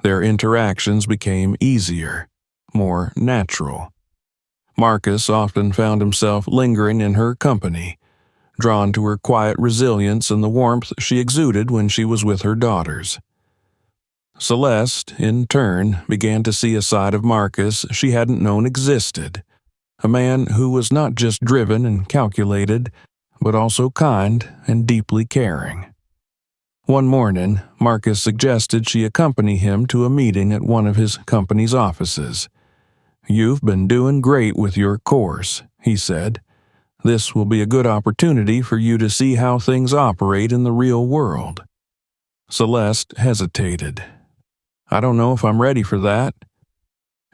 Their interactions became easier, more natural. Marcus often found himself lingering in her company, drawn to her quiet resilience and the warmth she exuded when she was with her daughters. Celeste, in turn, began to see a side of Marcus she hadn't known existed, a man who was not just driven and calculated, but also kind and deeply caring. One morning, Marcus suggested she accompany him to a meeting at one of his company's offices. "You've been doing great with your course," he said. "This will be a good opportunity for you to see how things operate in the real world." Celeste hesitated. "I don't know if I'm ready for that."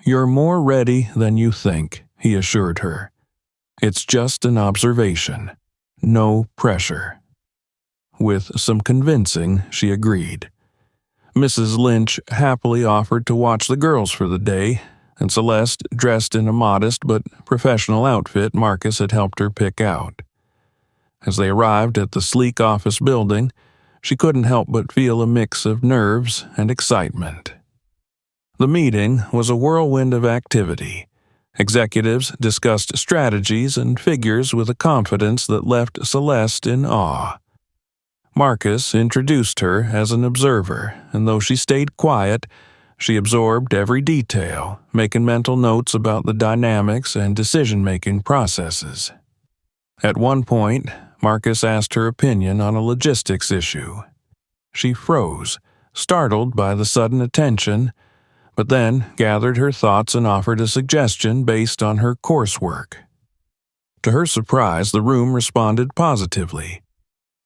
"You're more ready than you think," he assured her. "It's just an observation. No pressure." With some convincing, she agreed. Mrs. Lynch happily offered to watch the girls for the day, and Celeste dressed in a modest but professional outfit Marcus had helped her pick out. As they arrived at the sleek office building, she couldn't help but feel a mix of nerves and excitement. The meeting was a whirlwind of activity. Executives discussed strategies and figures with a confidence that left Celeste in awe. Marcus introduced her as an observer, and though she stayed quiet, she absorbed every detail, making mental notes about the dynamics and decision-making processes. At one point, Marcus asked her opinion on a logistics issue. She froze, startled by the sudden attention, but then gathered her thoughts and offered a suggestion based on her coursework. To her surprise, the room responded positively.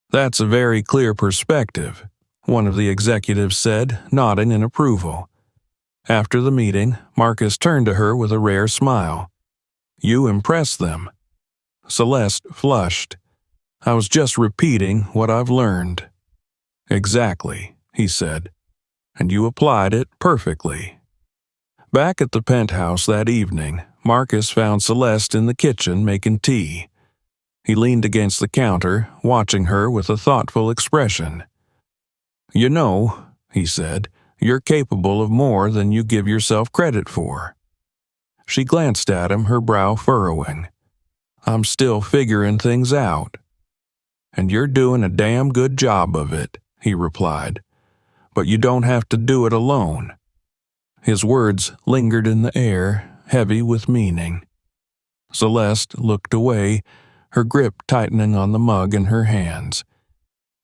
"That's a very clear perspective," one of the executives said, nodding in approval. After the meeting, Marcus turned to her with a rare smile. "You impressed them." Celeste flushed. "I was just repeating what I've learned." "Exactly," he said, "and you applied it perfectly." Back at the penthouse that evening, Marcus found Celeste in the kitchen making tea. He leaned against the counter, watching her with a thoughtful expression. "You know," he said, "you're capable of more than you give yourself credit for." She glanced at him, her brow furrowing. "I'm still figuring things out." "And you're doing a damn good job of it," he replied. "But you don't have to do it alone." His words lingered in the air, heavy with meaning. Celeste looked away, her grip tightening on the mug in her hands.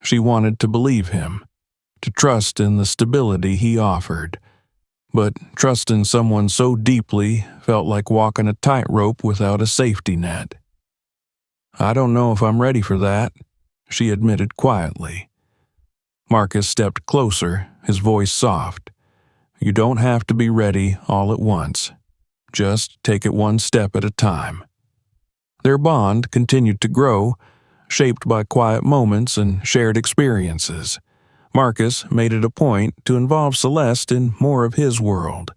She wanted to believe him, to trust in the stability he offered. But trusting someone so deeply felt like walking a tightrope without a safety net. "I don't know if I'm ready for that," she admitted quietly. Marcus stepped closer, his voice soft. "You don't have to be ready all at once. Just take it one step at a time." Their bond continued to grow, shaped by quiet moments and shared experiences. Marcus made it a point to involve Celeste in more of his world,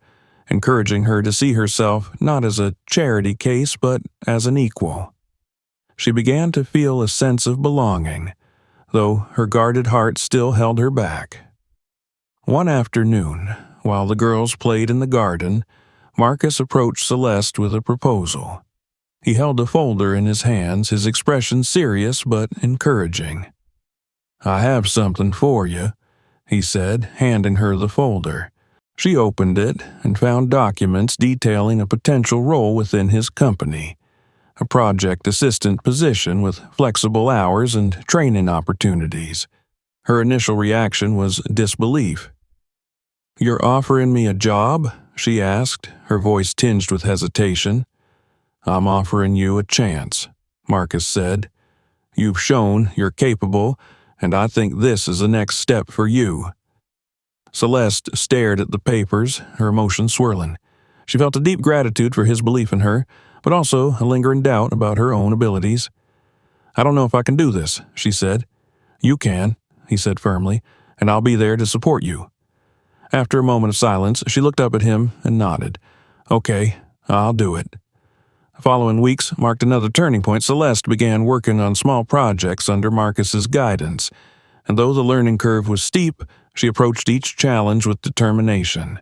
encouraging her to see herself not as a charity case but as an equal. She began to feel a sense of belonging, though her guarded heart still held her back. One afternoon, while the girls played in the garden, Marcus approached Celeste with a proposal. He held a folder in his hands, his expression serious but encouraging. "I have something for you," he said, handing her the folder. She opened it and found documents detailing a potential role within his company, a project assistant position with flexible hours and training opportunities. Her initial reaction was disbelief. "You're offering me a job?" she asked, her voice tinged with hesitation. "I'm offering you a chance," Marcus said. "You've shown you're capable, and I think this is the next step for you." Celeste stared at the papers, her emotions swirling. She felt a deep gratitude for his belief in her, but also a lingering doubt about her own abilities. "I don't know if I can do this," she said. "You can," he said firmly, "and I'll be there to support you." After a moment of silence, she looked up at him and nodded. "Okay, I'll do it." The following weeks marked another turning point. Celeste began working on small projects under Marcus's guidance, and though the learning curve was steep, she approached each challenge with determination.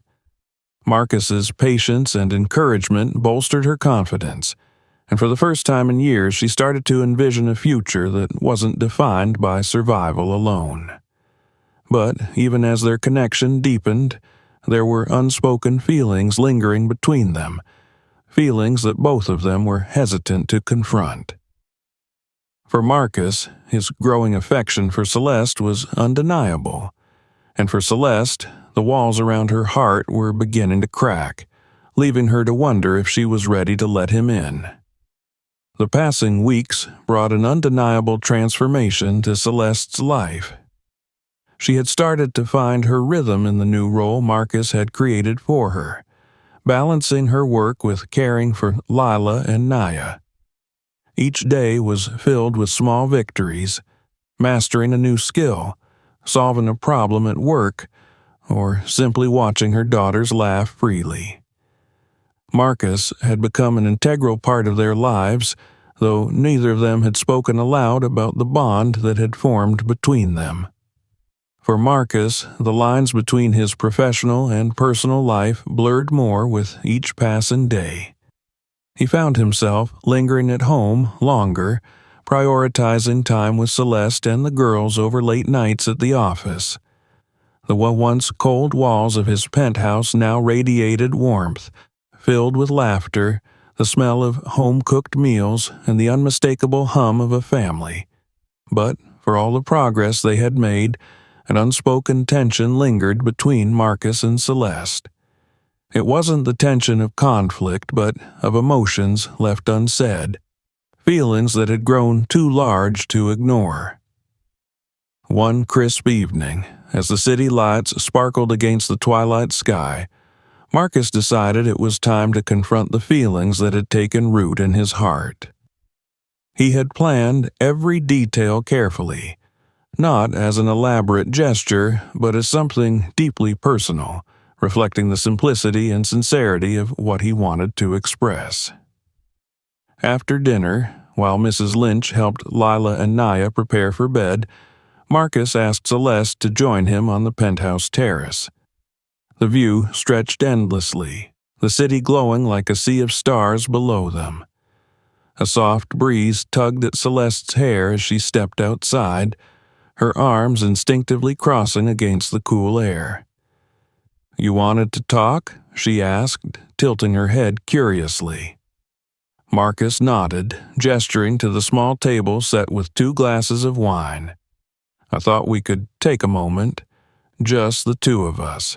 Marcus's patience and encouragement bolstered her confidence, and for the first time in years she started to envision a future that wasn't defined by survival alone. But even as their connection deepened, there were unspoken feelings lingering between them, feelings that both of them were hesitant to confront. For Marcus, his growing affection for Celeste was undeniable, and for Celeste, the walls around her heart were beginning to crack, leaving her to wonder if she was ready to let him in. The passing weeks brought an undeniable transformation to Celeste's life. She had started to find her rhythm in the new role Marcus had created for her, balancing her work with caring for Lila and Naya. Each day was filled with small victories, mastering a new skill, solving a problem at work, or simply watching her daughters laugh freely. Marcus had become an integral part of their lives, though neither of them had spoken aloud about the bond that had formed between them. For Marcus, the lines between his professional and personal life blurred more with each passing day. He found himself lingering at home longer, prioritizing time with Celeste and the girls over late nights at the office. The once cold walls of his penthouse now radiated warmth, filled with laughter, the smell of home-cooked meals, and the unmistakable hum of a family. But, for all the progress they had made, an unspoken tension lingered between Marcus and Celeste. It wasn't the tension of conflict, but of emotions left unsaid, feelings that had grown too large to ignore. One crisp evening, as the city lights sparkled against the twilight sky, Marcus decided it was time to confront the feelings that had taken root in his heart. He had planned every detail carefully, not as an elaborate gesture, but as something deeply personal, reflecting the simplicity and sincerity of what he wanted to express. After dinner, while Mrs. Lynch helped Lila and Naya prepare for bed, Marcus asked Celeste to join him on the penthouse terrace. The view stretched endlessly, the city glowing like a sea of stars below them. A soft breeze tugged at Celeste's hair as she stepped outside, her arms instinctively crossing against the cool air. "You wanted to talk?" she asked, tilting her head curiously. Marcus nodded, gesturing to the small table set with 2 glasses of wine. "I thought we could take a moment, just the 2 of us."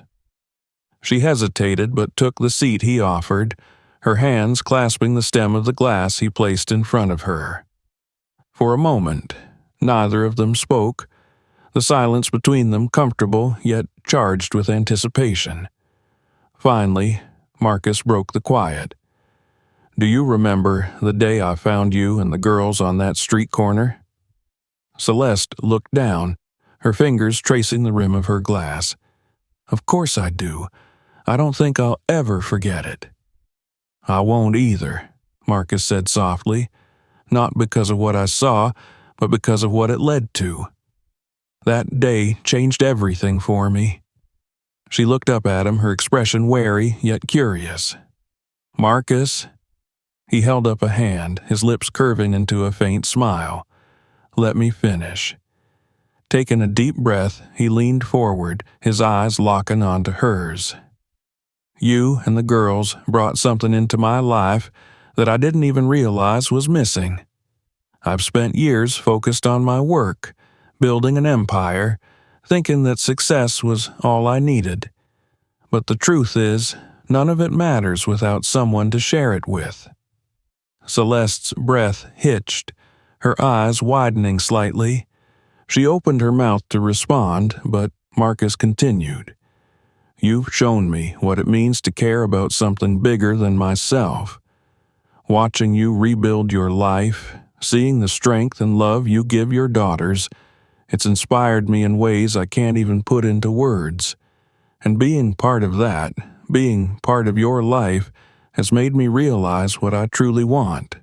She hesitated but took the seat he offered, her hands clasping the stem of the glass he placed in front of her. For a moment, neither of them spoke, the silence between them comfortable yet charged with anticipation. Finally, Marcus broke the quiet. "Do you remember the day I found you and the girls on that street corner?" Celeste looked down, her fingers tracing the rim of her glass. "Of course I do. I don't think I'll ever forget it." "I won't either," Marcus said softly, "not because of what I saw, but because of what it led to. That day changed everything for me." She looked up at him, her expression wary yet curious. "Marcus?" He held up a hand, his lips curving into a faint smile. "Let me finish." Taking a deep breath, he leaned forward, his eyes locking onto hers. "You and the girls brought something into my life that I didn't even realize was missing. I've spent years focused on my work, building an empire, thinking that success was all I needed. But the truth is, none of it matters without someone to share it with." Celeste's breath hitched, her eyes widening slightly. She opened her mouth to respond, but Marcus continued. "You've shown me what it means to care about something bigger than myself. Watching you rebuild your life, seeing the strength and love you give your daughters, it's inspired me in ways I can't even put into words. And being part of that, being part of your life, has made me realize what I truly want."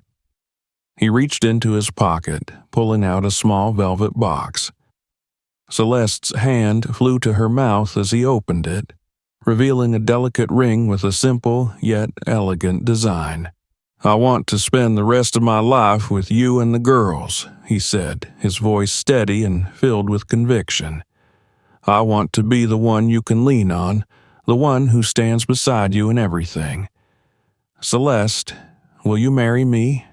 He reached into his pocket, pulling out a small velvet box. Celeste's hand flew to her mouth as he opened it, revealing a delicate ring with a simple yet elegant design. "I want to spend the rest of my life with you and the girls," he said, his voice steady and filled with conviction. "I want to be the one you can lean on, the one who stands beside you in everything. Celeste, will you marry me?"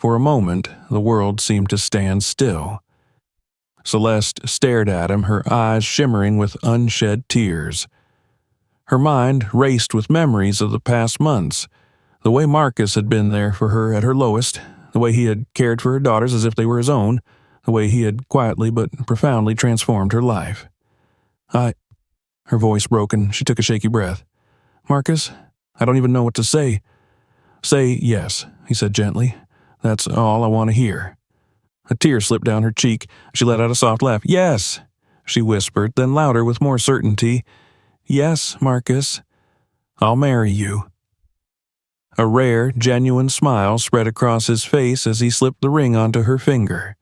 For a moment, the world seemed to stand still. Celeste stared at him, her eyes shimmering with unshed tears. Her mind raced with memories of the past months, the way Marcus had been there for her at her lowest, the way he had cared for her daughters as if they were his own, the way he had quietly but profoundly transformed her life. Her voice broke and she took a shaky breath. Marcus, I don't even know what to say. Say yes, he said gently. That's all I want to hear. A tear slipped down her cheek. She let out a soft laugh. Yes, she whispered, then louder with more certainty. Yes, Marcus, I'll marry you. A rare, genuine smile spread across his face as he slipped the ring onto her finger.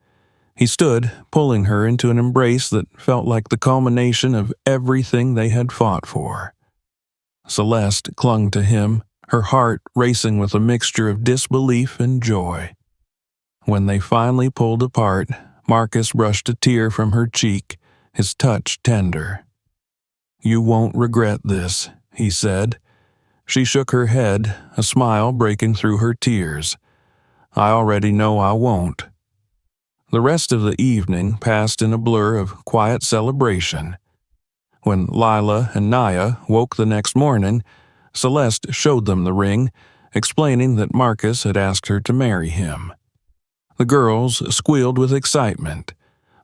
He stood, pulling her into an embrace that felt like the culmination of everything they had fought for. Celeste clung to him, her heart racing with a mixture of disbelief and joy. When they finally pulled apart, Marcus brushed a tear from her cheek, his touch tender. You won't regret this, he said. She shook her head, a smile breaking through her tears. I already know I won't. The rest of the evening passed in a blur of quiet celebration. When Lila and Naya woke the next morning, Celeste showed them the ring, explaining that Marcus had asked her to marry him. The girls squealed with excitement,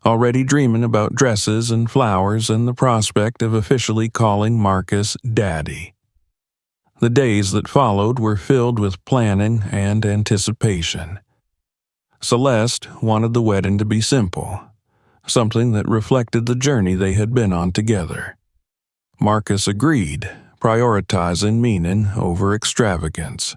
already dreaming about dresses and flowers and the prospect of officially calling Marcus Daddy. The days that followed were filled with planning and anticipation. Celeste wanted the wedding to be simple, something that reflected the journey they had been on together. Marcus agreed, prioritizing meaning over extravagance.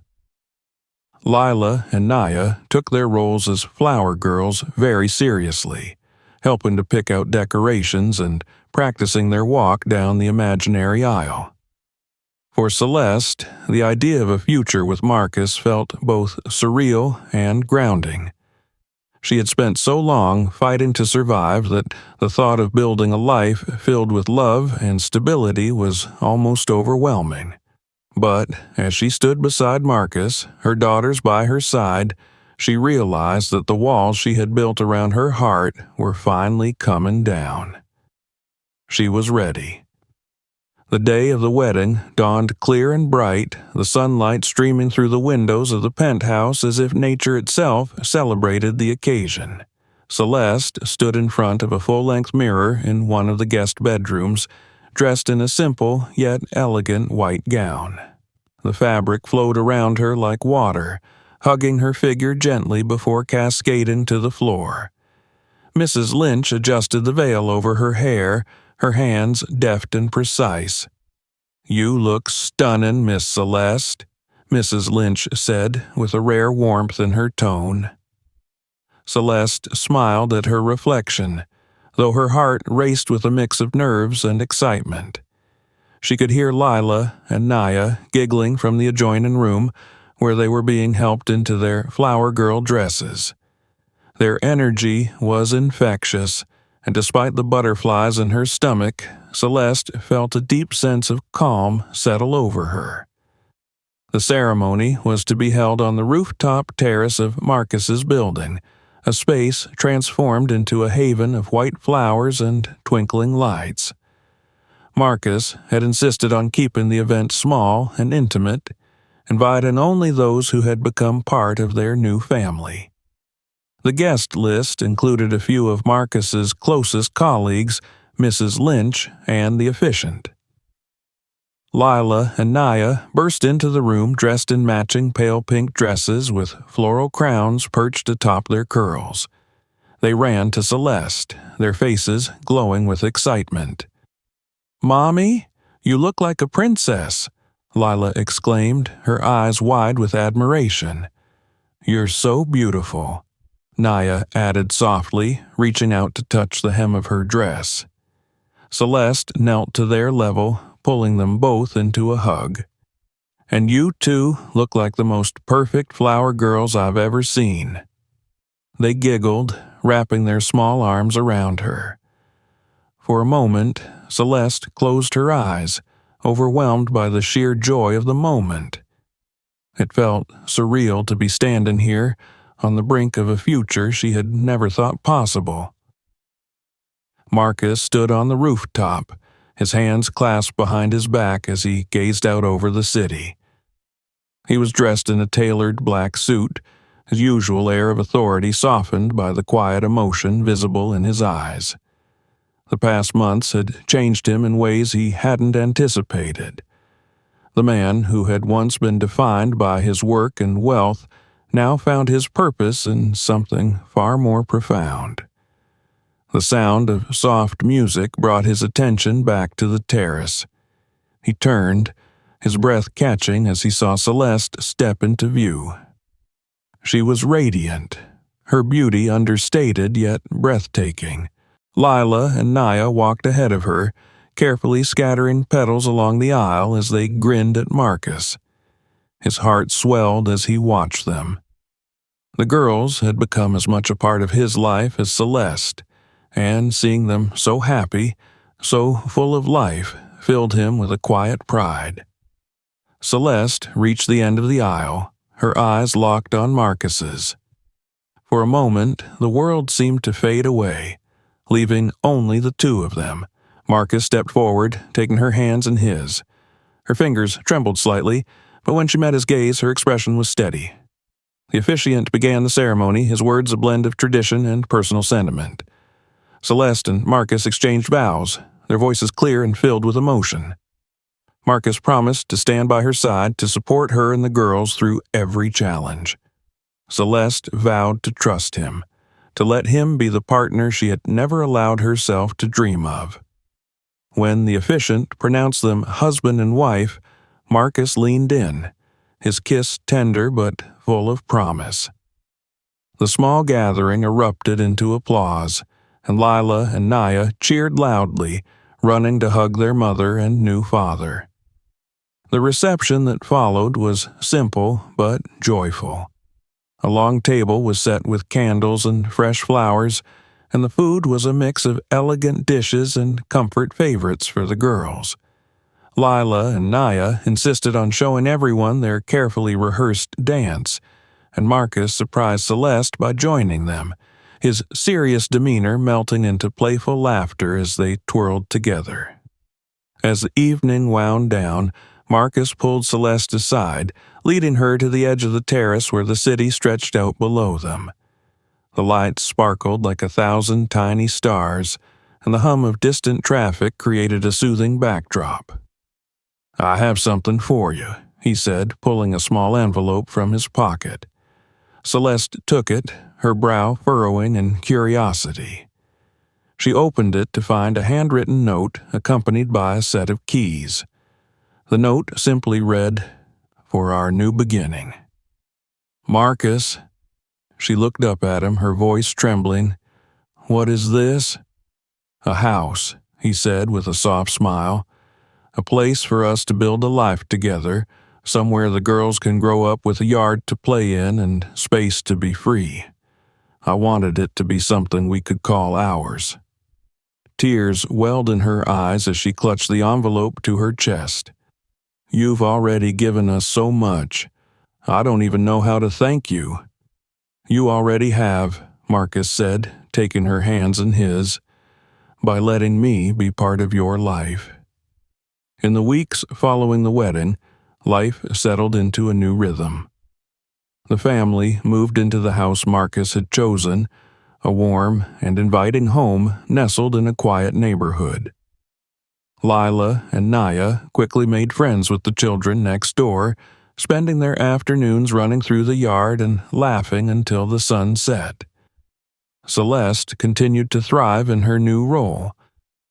Lila and Naya took their roles as flower girls very seriously, helping to pick out decorations and practicing their walk down the imaginary aisle. For Celeste, the idea of a future with Marcus felt both surreal and grounding. She had spent so long fighting to survive that the thought of building a life filled with love and stability was almost overwhelming. But as she stood beside Marcus, her daughters by her side, she realized that the walls she had built around her heart were finally coming down. She was ready. The day of the wedding dawned clear and bright, the sunlight streaming through the windows of the penthouse as if nature itself celebrated the occasion. Celeste stood in front of a full-length mirror in one of the guest bedrooms, dressed in a simple yet elegant white gown. The fabric flowed around her like water, hugging her figure gently before cascading to the floor. Mrs. Lynch adjusted the veil over her hair, her hands deft and precise. You look stunning, Miss Celeste, Mrs. Lynch said, with a rare warmth in her tone. Celeste smiled at her reflection, though her heart raced with a mix of nerves and excitement. She could hear Lila and Naya giggling from the adjoining room, where they were being helped into their flower girl dresses. Their energy was infectious, and despite the butterflies in her stomach, Celeste felt a deep sense of calm settle over her. The ceremony was to be held on the rooftop terrace of Marcus's building, a space transformed into a haven of white flowers and twinkling lights. Marcus had insisted on keeping the event small and intimate, inviting only those who had become part of their new family. The guest list included a few of Marcus's closest colleagues, Mrs. Lynch and the officiant. Lila and Naya burst into the room dressed in matching pale pink dresses with floral crowns perched atop their curls. They ran to Celeste, their faces glowing with excitement. "Mommy, you look like a princess," Lila exclaimed, her eyes wide with admiration. "You're so beautiful," Naya added softly, reaching out to touch the hem of her dress. Celeste knelt to their level, pulling them both into a hug. "And you two look like the most perfect flower girls I've ever seen." They giggled, wrapping their small arms around her. For a moment, Celeste closed her eyes, overwhelmed by the sheer joy of the moment. It felt surreal to be standing here, on the brink of a future she had never thought possible. Marcus stood on the rooftop, his hands clasped behind his back as he gazed out over the city. He was dressed in a tailored black suit, his usual air of authority softened by the quiet emotion visible in his eyes. The past months had changed him in ways he hadn't anticipated. The man who had once been defined by his work and wealth now found his purpose in something far more profound. The sound of soft music brought his attention back to the terrace. He turned, his breath catching as he saw Celeste step into view. She was radiant, her beauty understated yet breathtaking. Lila and Naya walked ahead of her, carefully scattering petals along the aisle as they grinned at Marcus. His heart swelled as he watched them. The girls had become as much a part of his life as Celeste, and seeing them so happy, so full of life, filled him with a quiet pride. Celeste reached the end of the aisle, her eyes locked on Marcus's. For a moment, the world seemed to fade away, leaving only the two of them. Marcus stepped forward, taking her hands in his. Her fingers trembled slightly, but when she met his gaze, her expression was steady. The officiant began the ceremony, his words a blend of tradition and personal sentiment. Celeste and Marcus exchanged vows, their voices clear and filled with emotion. Marcus promised to stand by her side to support her and the girls through every challenge. Celeste vowed to trust him, to let him be the partner she had never allowed herself to dream of. When the officiant pronounced them husband and wife, Marcus leaned in, his kiss tender but full of promise. The small gathering erupted into applause, and Lila and Naya cheered loudly, running to hug their mother and new father. The reception that followed was simple but joyful. A long table was set with candles and fresh flowers, and the food was a mix of elegant dishes and comfort favorites for the girls. Lila and Naya insisted on showing everyone their carefully rehearsed dance, and Marcus surprised Celeste by joining them, his serious demeanor melting into playful laughter as they twirled together. As the evening wound down, Marcus pulled Celeste aside, leading her to the edge of the terrace where the city stretched out below them. The lights sparkled like 1,000 tiny stars, and the hum of distant traffic created a soothing backdrop. "I have something for you," he said, pulling a small envelope from his pocket. Celeste took it, her brow furrowing in curiosity. She opened it to find a handwritten note accompanied by a set of keys. The note simply read, "For our new beginning." "Marcus," she looked up at him, her voice trembling. "What is this?" "A house," he said with a soft smile. "A place for us to build a life together, somewhere the girls can grow up with a yard to play in and space to be free. I wanted it to be something we could call ours." Tears welled in her eyes as she clutched the envelope to her chest. "You've already given us so much. I don't even know how to thank you." "You already have," Marcus said, taking her hands in his, "by letting me be part of your life." In the weeks following the wedding, life settled into a new rhythm. The family moved into the house Marcus had chosen, a warm and inviting home nestled in a quiet neighborhood. Lila and Naya quickly made friends with the children next door, spending their afternoons running through the yard and laughing until the sun set. Celeste continued to thrive in her new role,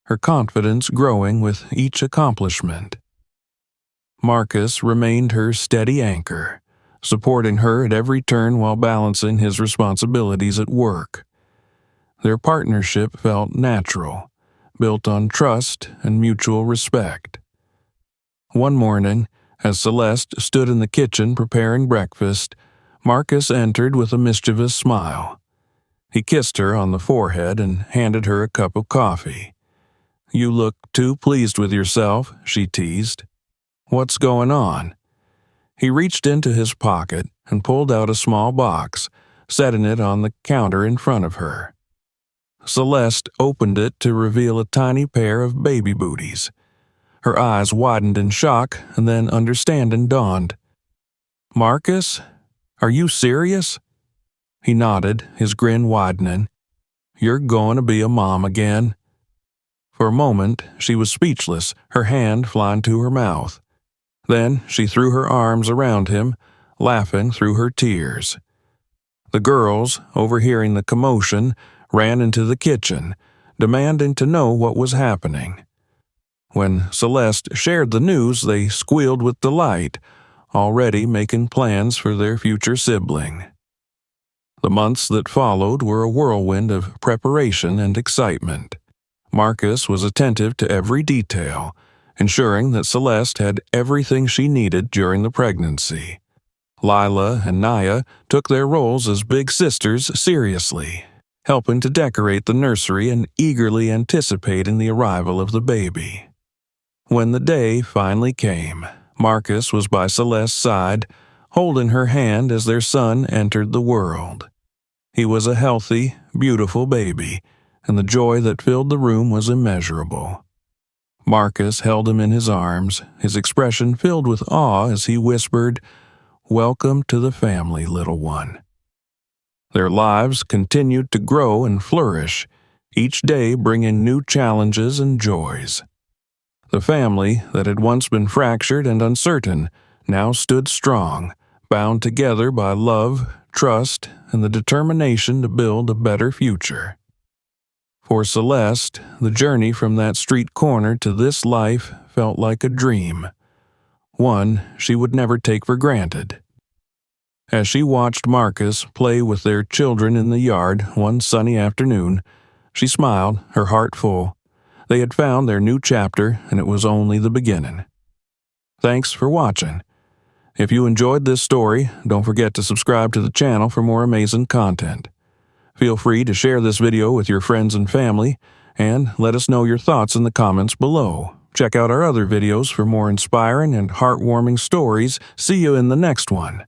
her confidence growing with each accomplishment. Marcus remained her steady anchor, supporting her at every turn while balancing his responsibilities at work. Their partnership felt natural, built on trust and mutual respect. One morning, as Celeste stood in the kitchen preparing breakfast, Marcus entered with a mischievous smile. He kissed her on the forehead and handed her a cup of coffee. "You look too pleased with yourself," she teased. "What's going on?" He reached into his pocket and pulled out a small box, setting it on the counter in front of her. Celeste opened it to reveal a tiny pair of baby booties. Her eyes widened in shock, and then understanding dawned. "Marcus, are you serious?" He nodded, his grin widening. "You're going to be a mom again." For a moment, she was speechless, her hand flying to her mouth. Then she threw her arms around him, laughing through her tears. The girls, overhearing the commotion, ran into the kitchen, demanding to know what was happening. When Celeste shared the news, they squealed with delight, already making plans for their future sibling. The months that followed were a whirlwind of preparation and excitement. Marcus was attentive to every detail, ensuring that Celeste had everything she needed during the pregnancy. Lila and Naya took their roles as big sisters seriously, helping to decorate the nursery and eagerly anticipating the arrival of the baby. When the day finally came, Marcus was by Celeste's side, holding her hand as their son entered the world. He was a healthy, beautiful baby, and the joy that filled the room was immeasurable. Marcus held him in his arms, his expression filled with awe as he whispered, "Welcome to the family, little one." Their lives continued to grow and flourish, each day bringing new challenges and joys. The family that had once been fractured and uncertain now stood strong, bound together by love, trust, and the determination to build a better future. For Celeste, the journey from that street corner to this life felt like a dream, one she would never take for granted. As she watched Marcus play with their children in the yard one sunny afternoon, she smiled, her heart full. They had found their new chapter, and it was only the beginning. Thanks for watching. If you enjoyed this story, don't forget to subscribe to the channel for more amazing content. Feel free to share this video with your friends and family, and let us know your thoughts in the comments below. Check out our other videos for more inspiring and heartwarming stories. See you in the next one.